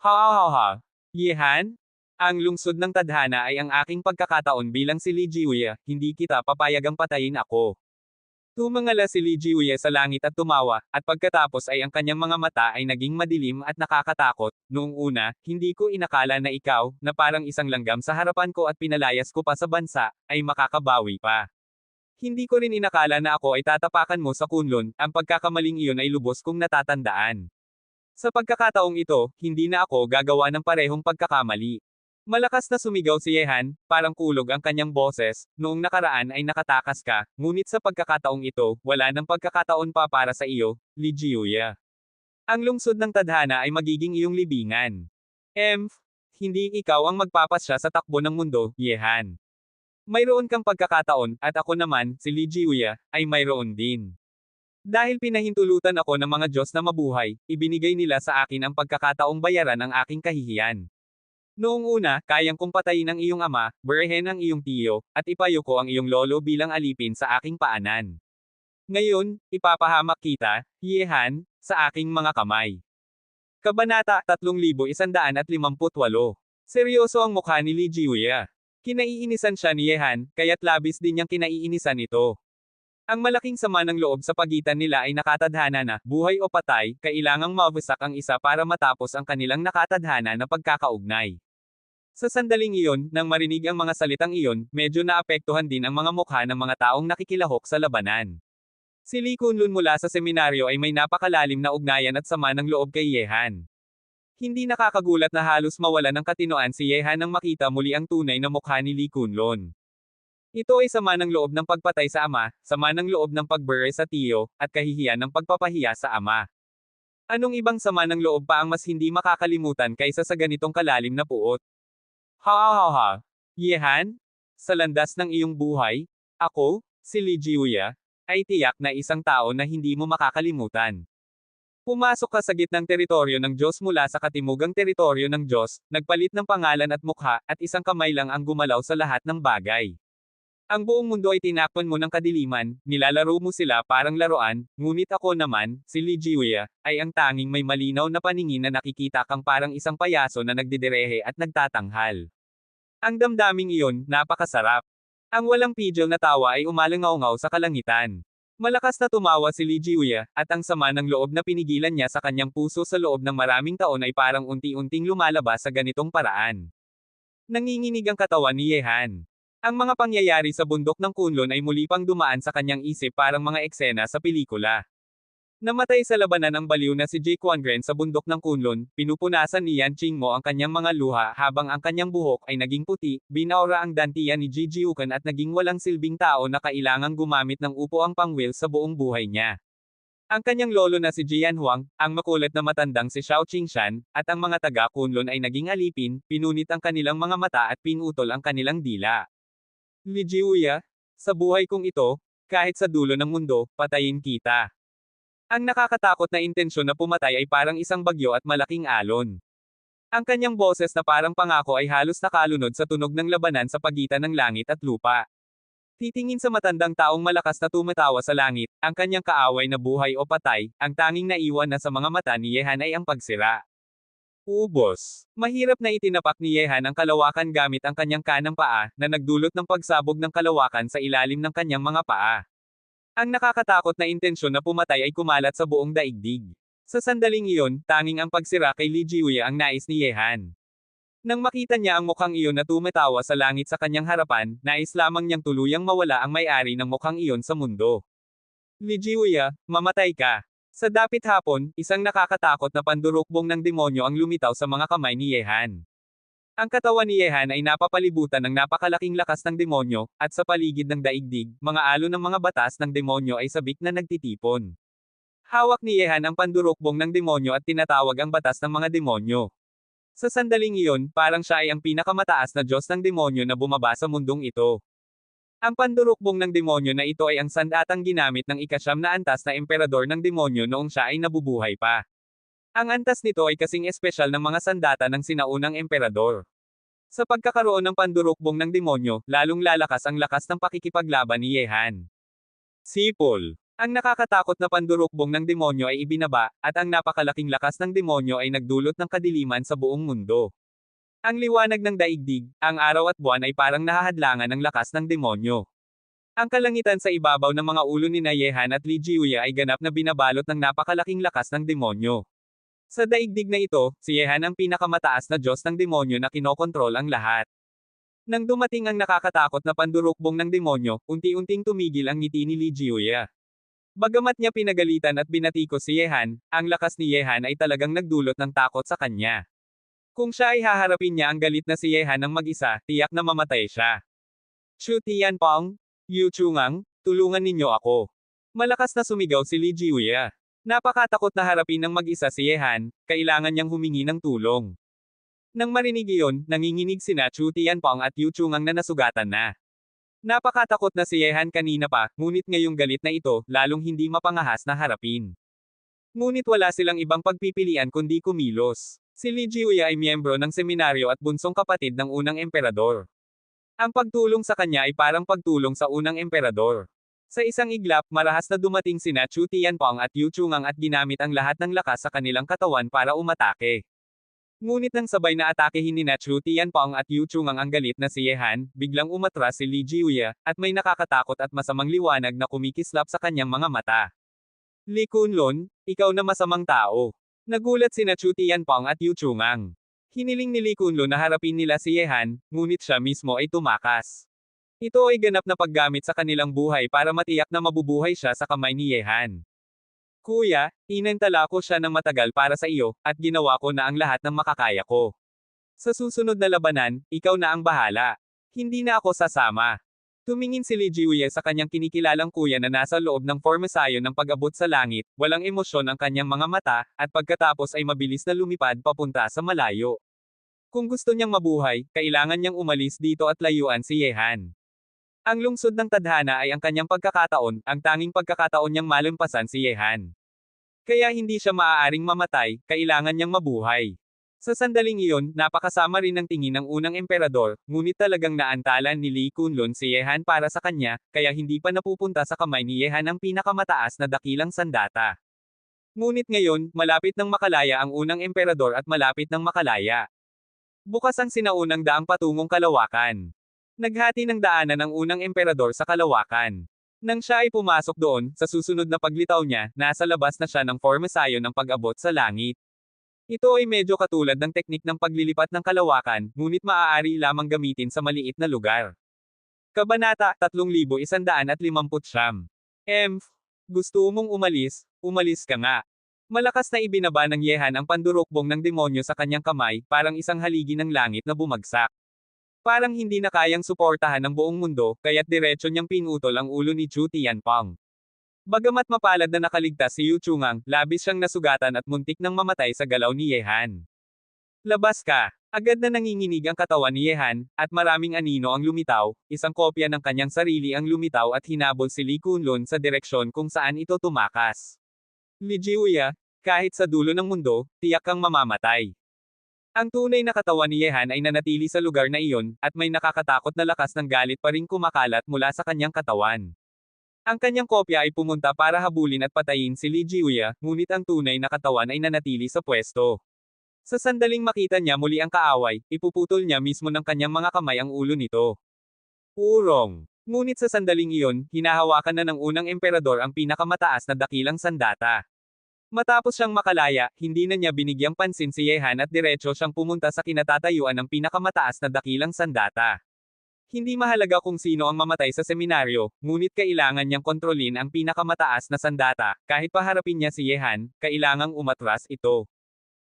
Ha. Yehan? Ang lungsod ng tadhana ay ang aking pagkakataon bilang si Li Jiuya, hindi kita papayagang patayin ako. Tumangala si Li Jiuya sa langit at tumawa, at pagkatapos ay ang kanyang mga mata ay naging madilim at nakakatakot. Noong una, hindi ko inakala na ikaw, na parang isang langgam sa harapan ko at pinalayas ko pa sa bansa, ay makakabawi pa. Hindi ko rin inakala na ako ay tatapakan mo sa Kunlun, ang pagkakamaling iyon ay lubos kong natatandaan. Sa pagkakataong ito, hindi na ako gagawa ng parehong pagkakamali. Malakas na sumigaw si Yehan, parang kulog ang kanyang boses, noong nakaraan ay nakatakas ka, ngunit sa pagkakataong ito, wala nang pagkakataon pa para sa iyo, Li Jiuya. Ang lungsod ng tadhana ay magiging iyong libingan. Hindi ikaw ang magpapasya sa takbo ng mundo, Yehan. Mayroon kang pagkakataon, at ako naman, si Li Jiuya, ay mayroon din. Dahil pinahintulutan ako ng mga Diyos na mabuhay, ibinigay nila sa akin ang pagkakataong bayaran ang aking kahihiyan. Noong una, kayang kong patayin ang iyong ama, burehen ang iyong tiyo, at ipayuko ang iyong lolo bilang alipin sa aking paanan. Ngayon, ipapahamak kita, Yehan, sa aking mga kamay. Kabanata 3158. Seryoso ang mukha ni Li Jiuya. Kinaiinisan siya ni Yehan, kaya't labis din niyang kinaiinisan ito. Ang malaking sama ng loob sa pagitan nila ay nakatadhana na, buhay o patay, kailangang mawasak ang isa para matapos ang kanilang nakatadhana na pagkakaugnay. Sa sandaling iyon, nang marinig ang mga salitang iyon, medyo naapektuhan din ang mga mukha ng mga taong nakikilahok sa labanan. Si Li Kunlun mula sa seminaryo ay may napakalalim na ugnayan at sama ng loob kay Yehan. Hindi nakakagulat na halos mawala ng katinoan si Yehan nang makita muli ang tunay na mukha ni Li Kunlun. Ito ay sama ng loob ng pagpatay sa ama, sama ng loob ng pagbure sa tiyo, at kahihiyan ng pagpapahiya sa ama. Anong ibang sama ng loob pa ang mas hindi makakalimutan kaysa sa ganitong kalalim na puot? Ha. Yehan? Sa landas ng iyong buhay, ako, si Li Jiuya, ay tiyak na isang tao na hindi mo makakalimutan. Pumasok ka sa gitnang teritoryo ng Diyos mula sa katimugang teritoryo ng Diyos, nagpalit ng pangalan at mukha, at isang kamay lang ang gumalaw sa lahat ng bagay. Ang buong mundo ay tinakpan mo ng kadiliman, nilalaro mo sila parang laruan, ngunit ako naman, si Li Jiuya, ay ang tanging may malinaw na paningin na nakikita kang parang isang payaso na nagdidirehe at nagtatanghal. Ang damdaming iyon, napakasarap. Ang walang pidil na tawa ay umalangaw-ngaw sa kalangitan. Malakas na tumawa si Li Jiuya, at ang sama ng loob na pinigilan niya sa kanyang puso sa loob ng maraming taon ay parang unti-unting lumalabas sa ganitong paraan. Nanginginig ang katawan ni Yehan. Ang mga pangyayari sa bundok ng Kunlun ay muli pang dumaan sa kanyang isip parang mga eksena sa pelikula. Namatay sa labanan ang baliw na si Jake Wangren sa bundok ng Kunlun, pinupunasan ni Yan Qingmo ang kanyang mga luha habang ang kanyang buhok ay naging puti, binaura ang dantian ni Ji Jiukan at naging walang silbing tao na kailangang gumamit ng upo ang pangwil sa buong buhay niya. Ang kanyang lolo na si Jian Huang, ang makulit na matandang si Xiao Qingshan, at ang mga taga-Kunlun ay naging alipin, pinunit ang kanilang mga mata at pinutol ang kanilang dila. Li Jiuya, sa buhay kong ito, kahit sa dulo ng mundo, patayin kita. Ang nakakatakot na intensyon na pumatay ay parang isang bagyo at malaking alon. Ang kanyang boses na parang pangako ay halos nakalunod sa tunog ng labanan sa pagitan ng langit at lupa. Titingin sa matandang taong malakas na tumatawa sa langit, ang kanyang kaaway na buhay o patay, ang tanging naiwan na sa mga mata ni Yehan ay ang pagsira. Ubos. Mahirap na itinapak ni Yehan ang kalawakan gamit ang kanyang kanang paa, na nagdulot ng pagsabog ng kalawakan sa ilalim ng kanyang mga paa. Ang nakakatakot na intensyon na pumatay ay kumalat sa buong daigdig. Sa sandaling iyon, tanging ang pagsira kay Li Jiuya ang nais ni Yehan. Nang makita niya ang mukhang iyon na tumatawa sa langit sa kanyang harapan, nais lamang niyang tuluyang mawala ang may-ari ng mukhang iyon sa mundo. Li Jiuya, mamatay ka. Sa dapit hapon, isang nakakatakot na pandurukbong ng demonyo ang lumitaw sa mga kamay ni Yehan. Ang katawan ni Yehan ay napapalibutan ng napakalaking lakas ng demonyo, at sa paligid ng daigdig, mga alon ng mga batas ng demonyo ay sabik na nagtitipon. Hawak ni Yehan ang pandurukbong ng demonyo at tinatawag ang batas ng mga demonyo. Sa sandaling iyon, parang siya ay ang pinakamataas na Diyos ng demonyo na bumaba sa mundong ito. Ang pandurukbong ng demonyo na ito ay ang sandatang ginamit ng ikasyam na antas na emperador ng demonyo noong siya ay nabubuhay pa. Ang antas nito ay kasing espesyal ng mga sandata ng sinaunang emperador. Sa pagkakaroon ng pandurukbong ng demonyo, lalong lalakas ang lakas ng pakikipaglaban ni Yehan. Sipol. Ang nakakatakot na pandurukbong ng demonyo ay ibinaba, at ang napakalaking lakas ng demonyo ay nagdulot ng kadiliman sa buong mundo. Ang liwanag ng daigdig, ang araw at buwan ay parang nahahadlangan ng lakas ng demonyo. Ang kalangitan sa ibabaw ng mga ulo ni Yehan at Li Jiuya ay ganap na binabalot ng napakalaking lakas ng demonyo. Sa daigdig na ito, si Yehan ang pinakamataas na Diyos ng demonyo na kinokontrol ang lahat. Nang dumating ang nakakatakot na pandurukbong ng demonyo, unti-unting tumigil ang ngiti ni Li Jiuya. Bagamat niya pinagalitan at binatikos si Yehan, ang lakas ni Yehan ay talagang nagdulot ng takot sa kanya. Kung siya ay haharapin niya ang galit na si Yehan ng mag-isa, tiyak na mamatay siya. Chu Tianpong, Yu Chungang, tulungan ninyo ako. Malakas na sumigaw si Li Jiuya. Napakatakot na harapin ng mag-isa si Yehan, kailangan niyang humingi ng tulong. Nang marinig iyon, nanginginig sina Chu Tianpong at Yu Chungang na nasugatan na. Napakatakot na si Yehan kanina pa, ngunit ngayong galit na ito, lalong hindi mapangahas na harapin. Ngunit wala silang ibang pagpipilian kundi kumilos. Si Li Jiuya ay miyembro ng seminaryo at bunsong kapatid ng unang emperador. Ang pagtulong sa kanya ay parang pagtulong sa unang emperador. Sa isang iglap, marahas na dumating sina Chu Tianpong at Yu Chungang at ginamit ang lahat ng lakas sa kanilang katawan para umatake. Ngunit nang sabay na atakehin ni Chu Tianpong at Yu Chungang ang galit na si Yehan, biglang umatras si Li Jiuya, at may nakakatakot at masamang liwanag na kumikislap sa kanyang mga mata. Li Kunlun, ikaw na masamang tao. Nagulat sina Chu Tianpong at Yu Chungang. Hiniling ni Li Kunlun na harapin nila si Yehan, ngunit siya mismo ay tumakas. Ito ay ganap na paggamit sa kanilang buhay para matiyak na mabubuhay siya sa kamay ni Yehan. Kuya, inantala ko siya ng matagal para sa iyo, at ginawa ko na ang lahat ng makakaya ko. Sa susunod na labanan, ikaw na ang bahala. Hindi na ako sasama. Tumingin si Li Jiuya sa kanyang kinikilalang kuya na nasa loob ng formasayon ng pag-abot sa langit, walang emosyon ang kanyang mga mata, at pagkatapos ay mabilis na lumipad papunta sa malayo. Kung gusto niyang mabuhay, kailangan niyang umalis dito at layuan si Yehan. Ang lungsod ng tadhana ay ang kanyang pagkakataon, ang tanging pagkakataon niyang malampasan si Yehan. Kaya hindi siya maaaring mamatay, kailangan niyang mabuhay. Sa sandaling iyon, napakasama rin ng tingin ng unang emperador, ngunit talagang naantalan ni Li Kunlun si Yehan para sa kanya, kaya hindi pa napupunta sa kamay ni Yehan ang pinakamataas na dakilang sandata. Ngunit ngayon, malapit ng makalaya ang unang emperador at malapit ng makalaya. Bukas ang sinaunang daang patungong kalawakan. Naghati ng daanan ang unang emperador sa kalawakan. Nang siya ay pumasok doon, sa susunod na paglitaw niya, nasa labas na siya ng formasayon ng pag-abot sa langit. Ito ay medyo katulad ng teknik ng paglilipat ng kalawakan, ngunit maaari lamang gamitin sa maliit na lugar. Kabanata 3159. Gusto mong umalis, umalis ka nga. Malakas na ibinaba ng Yehan ang pandurukbong ng demonyo sa kanyang kamay, parang isang haligi ng langit na bumagsak. Parang hindi na kayang suportahan ng buong mundo, kaya't diretso niyang pinutol ang ulo ni Chu Tianpeng. Bagamat mapalad na nakaligtas si Yu Chungang, labis siyang nasugatan at muntik nang mamatay sa galaw ni Yehan. Labas ka! Agad na nanginginig ang katawan ni Yehan, at maraming anino ang lumitaw, isang kopya ng kanyang sarili ang lumitaw at hinabol si Li Kunlun sa direksyon kung saan ito tumakas. Li Jiuya, kahit sa dulo ng mundo, tiyak kang mamamatay. Ang tunay na katawan ni Yehan ay nanatili sa lugar na iyon, at may nakakatakot na lakas ng galit pa ring kumakalat mula sa kanyang katawan. Ang kanyang kopya ay pumunta para habulin at patayin si Li Jiuya, ngunit ang tunay na katawan ay nanatili sa pwesto. Sa sandaling makita niya muli ang kaaway, ipuputol niya mismo ng kanyang mga kamay ang ulo nito. Urong! Ngunit sa sandaling iyon, hinahawakan na ng unang emperador ang pinakamataas na dakilang sandata. Matapos siyang makalaya, hindi na niya binigyang pansin si Yehan at diretso siyang pumunta sa kinatatayuan ng pinakamataas na dakilang sandata. Hindi mahalaga kung sino ang mamatay sa seminaryo, ngunit kailangan niyang kontrolin ang pinakamataas na sandata, kahit paharapin niya si Yehan, kailangang umatras ito.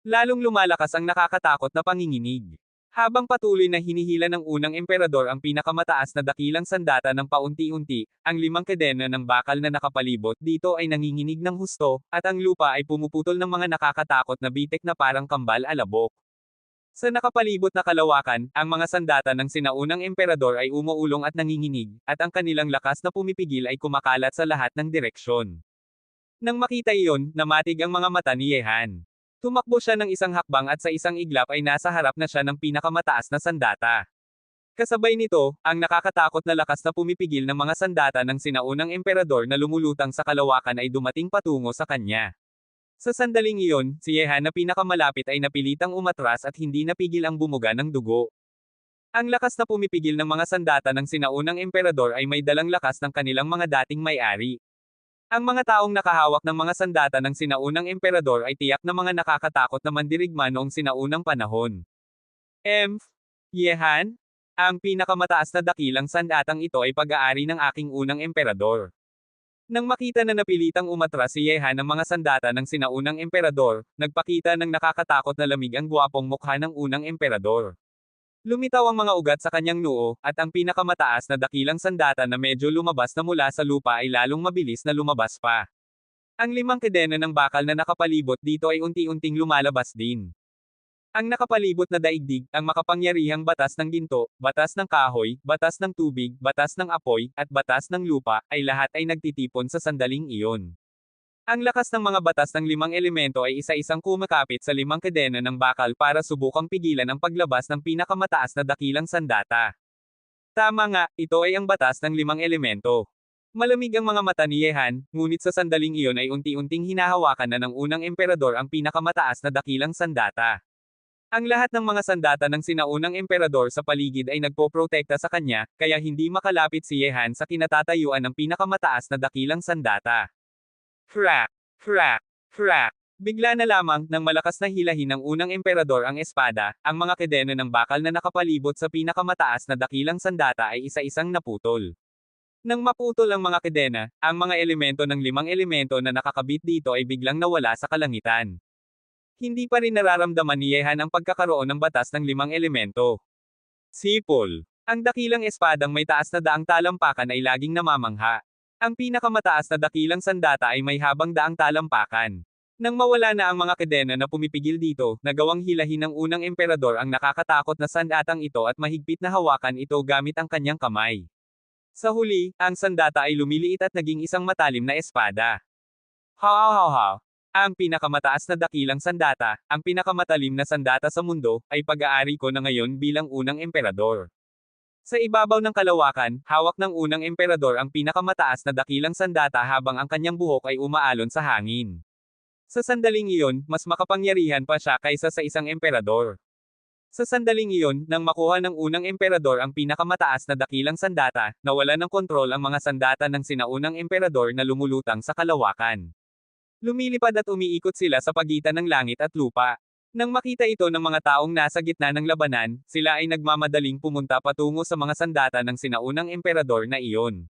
Lalong lumalakas ang nakakatakot na panginginig. Habang patuloy na hinihila ng unang emperador ang pinakamataas na dakilang sandata ng paunti-unti, ang 5 kedena ng bakal na nakapalibot dito ay nanginginig ng husto, at ang lupa ay pumuputol ng mga nakakatakot na bitek na parang kambal alabok. Sa nakapalibot na kalawakan, ang mga sandata ng sinaunang emperador ay umuulong at nanginginig, at ang kanilang lakas na pumipigil ay kumakalat sa lahat ng direksyon. Nang makita iyon, namatig ang mga mata ni Yehan. Tumakbo siya ng isang hakbang at sa isang iglap ay nasa harap na siya ng pinakamataas na sandata. Kasabay nito, ang nakakatakot na lakas na pumipigil ng mga sandata ng sinaunang emperador na lumulutang sa kalawakan ay dumating patungo sa kanya. Sa sandaling iyon, si Yehan na pinakamalapit ay napilitang umatras at hindi napigil ang bumuga ng dugo. Ang lakas na pumipigil ng mga sandata ng sinaunang emperador ay may dalang lakas ng kanilang mga dating may-ari. Ang mga taong nakahawak ng mga sandata ng sinaunang emperador ay tiyak na mga nakakatakot na mandirigma noong sinaunang panahon. Yehan? Ang pinakamataas na dakilang sandatang ito ay pag-aari ng aking unang emperador. Nang makita na napilitang umatras si Yehan ng mga sandata ng sinaunang emperador, nagpakita ng nakakatakot na lamig ang gwapong mukha ng unang emperador. Lumitaw ang mga ugat sa kanyang noo, at ang pinakamataas na dakilang sandata na medyo lumabas na mula sa lupa ay lalong mabilis na lumabas pa. Ang 5 kedena ng bakal na nakapalibot dito ay unti-unting lumalabas din. Ang nakapalibot na daigdig, ang makapangyarihang batas ng ginto, batas ng kahoy, batas ng tubig, batas ng apoy, at batas ng lupa, ay lahat ay nagtitipon sa sandaling iyon. Ang lakas ng mga batas ng 5 elemento ay isa-isang kumakapit sa 5 kedena ng bakal para subukang pigilan ang paglabas ng pinakamataas na dakilang sandata. Tama nga, ito ay ang batas ng 5 elemento. Malamig ang mga mata ni Yehan, ngunit sa sandaling iyon ay unti-unting hinahawakan na ng unang emperador ang pinakamataas na dakilang sandata. Ang lahat ng mga sandata ng sinaunang emperador sa paligid ay nagpoprotekta sa kanya, kaya hindi makalapit si Yehan sa kinatatayuan ng pinakamataas na dakilang sandata. Crack! Crack! Crack! Bigla na lamang, nang malakas na hilahin ng unang emperador ang espada, ang mga kedena ng bakal na nakapalibot sa pinakamataas na dakilang sandata ay isa-isang naputol. Nang maputol ang mga kedena, ang mga elemento ng 5 elemento na nakakabit dito ay biglang nawala sa kalangitan. Hindi pa rin nararamdaman ni Yehan ang pagkakaroon ng batas ng 5 elemento. Sipol. Ang dakilang espadang may taas na daang talampakan ay laging namamangha. Ang pinakamataas na dakilang sandata ay may habang daang talampakan. Nang mawala na ang mga kedena na pumipigil dito, nagawang hilahin ng unang emperador ang nakakatakot na sandatang ito at mahigpit na hawakan ito gamit ang kanyang kamay. Sa huli, ang sandata ay lumiliit at naging isang matalim na espada. Ha. Ang pinakamataas na dakilang sandata, ang pinakamatalim na sandata sa mundo, ay pag-aari ko na ngayon bilang unang emperador. Sa ibabaw ng kalawakan, hawak ng unang emperador ang pinakamataas na dakilang sandata habang ang kanyang buhok ay umaalon sa hangin. Sa sandaling iyon, mas makapangyarihan pa siya kaysa sa isang emperador. Sa sandaling iyon, nang makuha ng unang emperador ang pinakamataas na dakilang sandata, nawala ng kontrol ang mga sandata ng sinaunang emperador na lumulutang sa kalawakan. Lumilipad at umiikot sila sa pagitan ng langit at lupa. Nang makita ito ng mga taong nasa gitna ng labanan, sila ay nagmamadaling pumunta patungo sa mga sandata ng sinaunang emperador na iyon.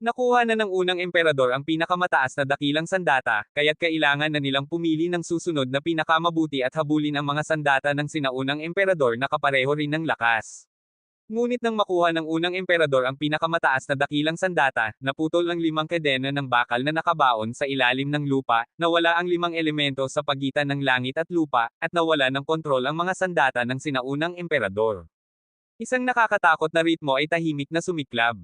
Nakuha na ng unang emperador ang pinakamataas na dakilang sandata, kaya't kailangan na nilang pumili ng susunod na pinakamabuti at habulin ang mga sandata ng sinaunang emperador na kapareho rin ng lakas. Ngunit nang makuha ng unang emperador ang pinakamataas na dakilang sandata, naputol ang 5 kadena ng bakal na nakabaon sa ilalim ng lupa, nawala ang 5 elemento sa pagitan ng langit at lupa, at nawala ng kontrol ang mga sandata ng sinaunang emperador. Isang nakakatakot na ritmo ay tahimik na sumiklab.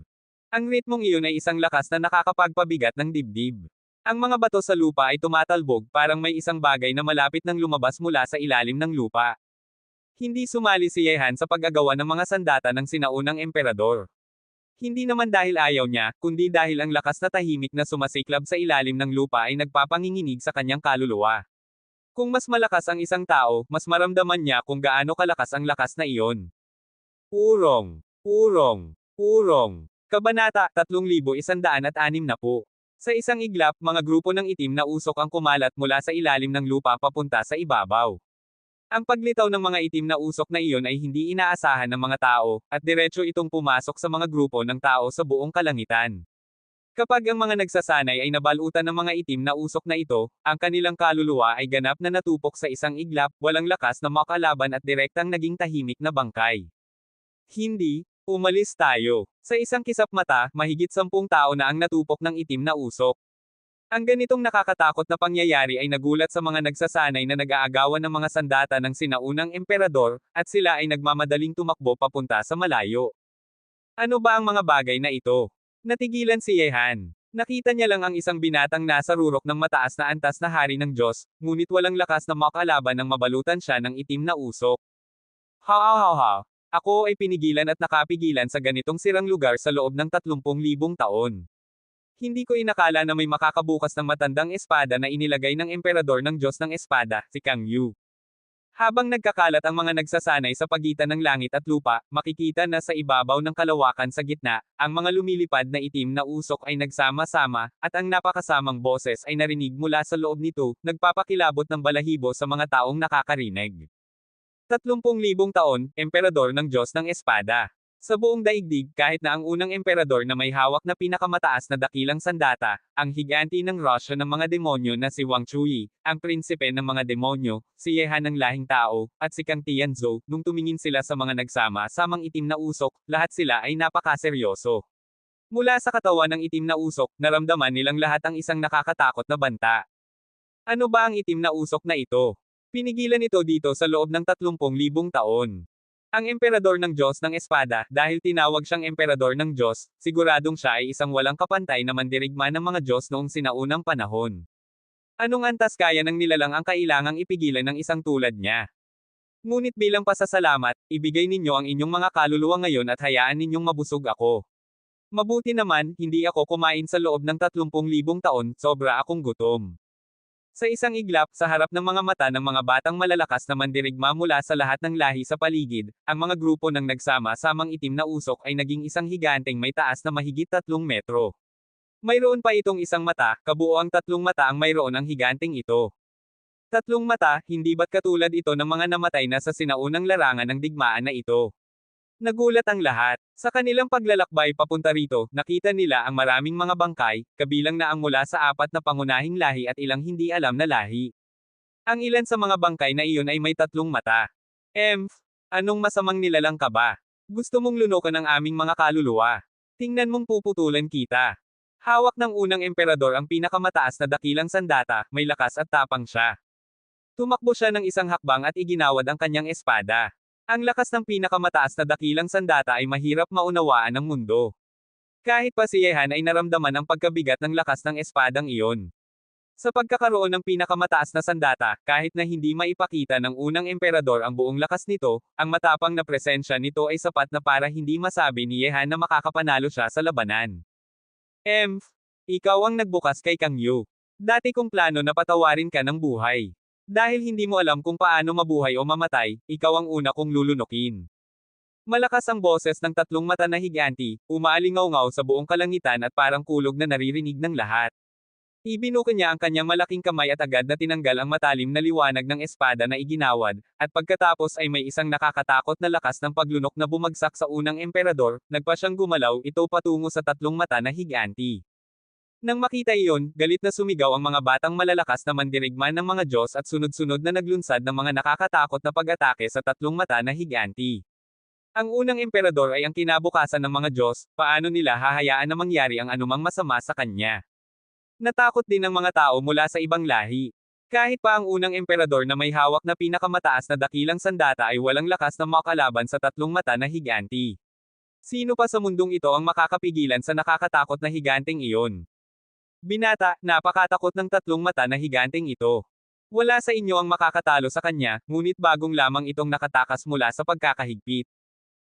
Ang ritmong iyon ay isang lakas na nakakapagpabigat ng dibdib. Ang mga bato sa lupa ay tumatalbog, parang may isang bagay na malapit nang lumabas mula sa ilalim ng lupa. Hindi sumali si Yehan sa pag-agawa ng mga sandata ng sinaunang emperador. Hindi naman dahil ayaw niya, kundi dahil ang lakas na tahimik na sumasiklab sa ilalim ng lupa ay nagpapanginginig sa kanyang kaluluwa. Kung mas malakas ang isang tao, mas maramdaman niya kung gaano kalakas ang lakas na iyon. Urong. Urong. Urong. Kabanata 3160. Sa isang iglap, mga grupo ng itim na usok ang kumalat mula sa ilalim ng lupa papunta sa ibabaw. Ang paglitaw ng mga itim na usok na iyon ay hindi inaasahan ng mga tao, at diretso itong pumasok sa mga grupo ng tao sa buong kalangitan. Kapag ang mga nagsasanay ay nabalutan ng mga itim na usok na ito, ang kanilang kaluluwa ay ganap na natupok sa isang iglap, walang lakas na makalaban at direktang naging tahimik na bangkay. Hindi. Umalis tayo. Sa isang kisap mata, mahigit 10 tao na ang natupok ng itim na usok. Ang ganitong nakakatakot na pangyayari ay nagulat sa mga nagsasanay na nag-aagawan ng mga sandata ng sinaunang emperador, at sila ay nagmamadaling tumakbo papunta sa malayo. Ano ba ang mga bagay na ito? Natigilan si Yehan. Nakita niya lang ang isang binatang nasa rurok ng mataas na antas na hari ng Diyos, ngunit walang lakas na makalaban nang mabalutan siya ng itim na usok. Ha. Ako ay pinigilan at nakapigilan sa ganitong sirang lugar sa loob ng 30,000 taon. Hindi ko inakala na may makakabukas ng matandang espada na inilagay ng emperador ng Diyos ng Espada, si Kang Yu. Habang nagkakalat ang mga nagsasanay sa pagitan ng langit at lupa, makikita na sa ibabaw ng kalawakan sa gitna, ang mga lumilipad na itim na usok ay nagsama-sama, at ang napakasamang boses ay narinig mula sa loob nito, nagpapakilabot ng balahibo sa mga taong nakakarinig. 30,000 taon, emperador ng Diyos ng Espada. Sa buong daigdig, kahit na ang unang emperador na may hawak na pinakamataas na dakilang sandata, ang higanti ng Russia ng mga demonyo na si Wang Chui, ang prinsipe ng mga demonyo, si Yehan ng lahing tao, at si Kang Tianzhou, nung tumingin sila sa mga nagsama-samang itim na usok, lahat sila ay napakaseryoso. Mula sa katawan ng itim na usok, naramdaman nilang lahat ang isang nakakatakot na banta. Ano ba ang itim na usok na ito? Pinigilan ito dito sa loob ng 30,000 taon. Ang emperador ng Diyos ng Espada, dahil tinawag siyang emperador ng Diyos, siguradong siya ay isang walang kapantay na mandirigma ng mga Diyos noong sinaunang panahon. Anong antas kaya ng nilalang ang kailangang ipigilan ng isang tulad niya? Ngunit bilang pasasalamat, ibigay ninyo ang inyong mga kaluluwa ngayon at hayaan ninyong mabusog ako. Mabuti naman, hindi ako kumain sa loob ng 30,000 taon, sobra akong gutom. Sa isang iglap, sa harap ng mga mata ng mga batang malalakas na mandirigma mula sa lahat ng lahi sa paligid, ang mga grupo ng nagsama-samang itim na usok ay naging isang higanteng may taas na mahigit 3 metro. Mayroon pa itong isang mata, kabuoang 3 mata ang mayroon ang higanteng ito. 3 mata, hindi ba't katulad ito ng mga namatay na sa sinaunang larangan ng digmaan na ito? Nagulat ang lahat. Sa kanilang paglalakbay papunta rito, nakita nila ang maraming mga bangkay, kabilang na ang mula sa 4 na pangunahing lahi at ilang hindi alam na lahi. Ang ilan sa mga bangkay na iyon ay may 3 mata. Anong masamang nilalang ka ba? Gusto mong lunukan ang aming mga kaluluwa. Tingnan mong puputulan kita. Hawak ng unang emperador ang pinakamataas na dakilang sandata, may lakas at tapang siya. Tumakbo siya ng isang hakbang at iginawad ang kanyang espada. Ang lakas ng pinakamataas na dakilang sandata ay mahirap maunawaan ng mundo. Kahit pa si Yehan ay naramdaman ang pagkabigat ng lakas ng espadang iyon. Sa pagkakaroon ng pinakamataas na sandata, kahit na hindi maipakita ng unang emperador ang buong lakas nito, ang matapang na presensya nito ay sapat na para hindi masabi ni Yehan na makakapanalo siya sa labanan. Ikaw ang nagbukas kay Kang Yu. Dati kong plano na patawarin ka ng buhay. Dahil hindi mo alam kung paano mabuhay o mamatay, ikaw ang una kong lulunukin. Malakas ang boses ng 3 mata na higanti, umaalingaw-ngaw sa buong kalangitan at parang kulog na naririnig ng lahat. Ibinuko niya ang kanyang malaking kamay at agad na tinanggal ang matalim na liwanag ng espada na iginawad, at pagkatapos ay may isang nakakatakot na lakas ng paglunok na bumagsak sa unang emperador, nagpa siyang gumalaw ito patungo sa tatlong mata na higanti. Nang makita iyon, galit na sumigaw ang mga batang malalakas na mandirigma ng mga Diyos at sunod-sunod na naglunsad ng mga nakakatakot na pag-atake sa tatlong mata na higanti. Ang unang emperador ay ang kinabukasan ng mga Diyos, paano nila hahayaan na mangyari ang anumang masama sa kanya? Natakot din ang mga tao mula sa ibang lahi. Kahit pa ang unang emperador na may hawak na pinakamataas na dakilang sandata ay walang lakas na makalaban sa tatlong mata na higanti. Sino pa sa mundong ito ang makakapigilan sa nakakatakot na higanteng iyon? Binata, napakatakot ng tatlong mata na higanteng ito. Wala sa inyo ang makakatalo sa kanya, ngunit bagong lamang itong nakatakas mula sa pagkakahigpit.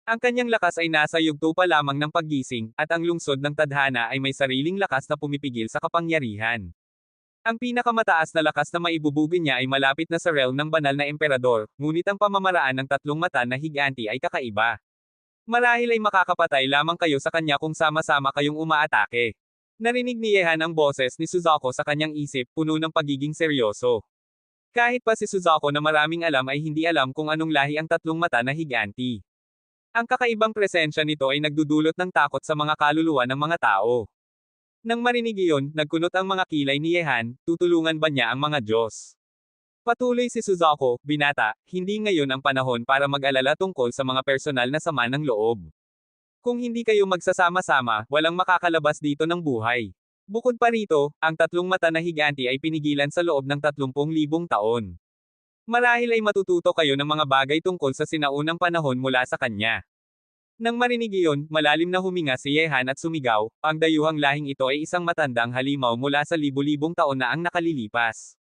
Ang kanyang lakas ay nasa yugto pa lamang ng paggising, at ang lungsod ng tadhana ay may sariling lakas na pumipigil sa kapangyarihan. Ang pinakamataas na lakas na maibubugin niya ay malapit na sa realm ng banal na emperador, ngunit ang pamamaraan ng tatlong mata na higanti ay kakaiba. Marahil ay makakapatay lamang kayo sa kanya kung sama-sama kayong umaatake. Narinig ni Yehan ang boses ni Suzaku sa kanyang isip, puno ng pagiging seryoso. Kahit pa si Suzaku na maraming alam ay hindi alam kung anong lahi ang tatlong mata na higanti. Ang kakaibang presensya nito ay nagdudulot ng takot sa mga kaluluwa ng mga tao. Nang marinig iyon, nagkunot ang mga kilay ni Yehan, tutulungan ba niya ang mga Diyos? Patuloy si Suzaku, binata, hindi ngayon ang panahon para mag-alala tungkol sa mga personal na sama ng loob. Kung hindi kayo magsasama-sama, walang makakalabas dito ng buhay. Bukod pa rito, ang tatlong mata na higanti ay pinigilan sa loob ng 30,000 taon. Marahil ay matututo kayo ng mga bagay tungkol sa sinaunang panahon mula sa kanya. Nang marinig iyon, malalim na huminga si Yehan at sumigaw, ang dayuhang lahing ito ay isang matandang halimaw mula sa libu-libong taon na ang nakalilipas.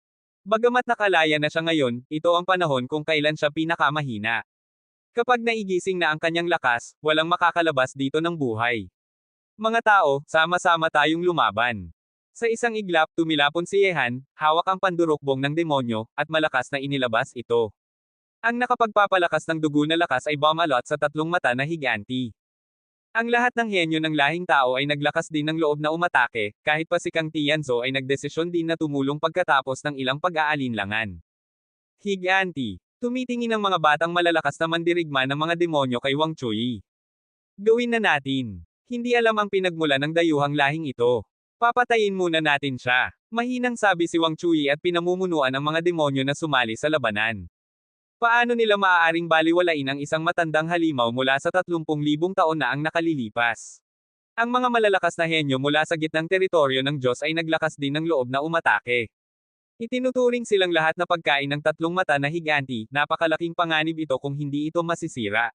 Bagamat nakalaya na siya ngayon, ito ang panahon kung kailan siya pinakamahina. Kapag naigising na ang kanyang lakas, walang makakalabas dito ng buhay. Mga tao, sama-sama tayong lumaban. Sa isang iglap, tumilapon si Yehan, hawak ang pandurukbong ng demonyo, at malakas na inilabas ito. Ang nakapagpapalakas ng dugo na lakas ay bumalot sa tatlong mata na higanti. Ang lahat ng henyo ng lahing tao ay naglakas din ng loob na umatake, kahit pa si Kang Tianzo ay nagdesisyon din na tumulong pagkatapos ng ilang pag-aalinlangan. Higanti. Tumitingin ang mga batang malalakas na mandirigma ng mga demonyo kay Wang Chui. Gawin na natin. Hindi alam ang pinagmula ng dayuhang lahing ito. Papatayin muna natin siya. Mahinang sabi si Wang Chui at pinamumunuan ang mga demonyo na sumali sa labanan. Paano nila maaaring baliwalain ang isang matandang halimaw mula sa 30,000 taon na ang nakalilipas? Ang mga malalakas na henyo mula sa gitnang teritoryo ng Diyos ay naglakas din ng loob na umatake. Itinuturing silang lahat na pagkain ng tatlong mata na higanti, napakalaking panganib ito kung hindi ito masisira.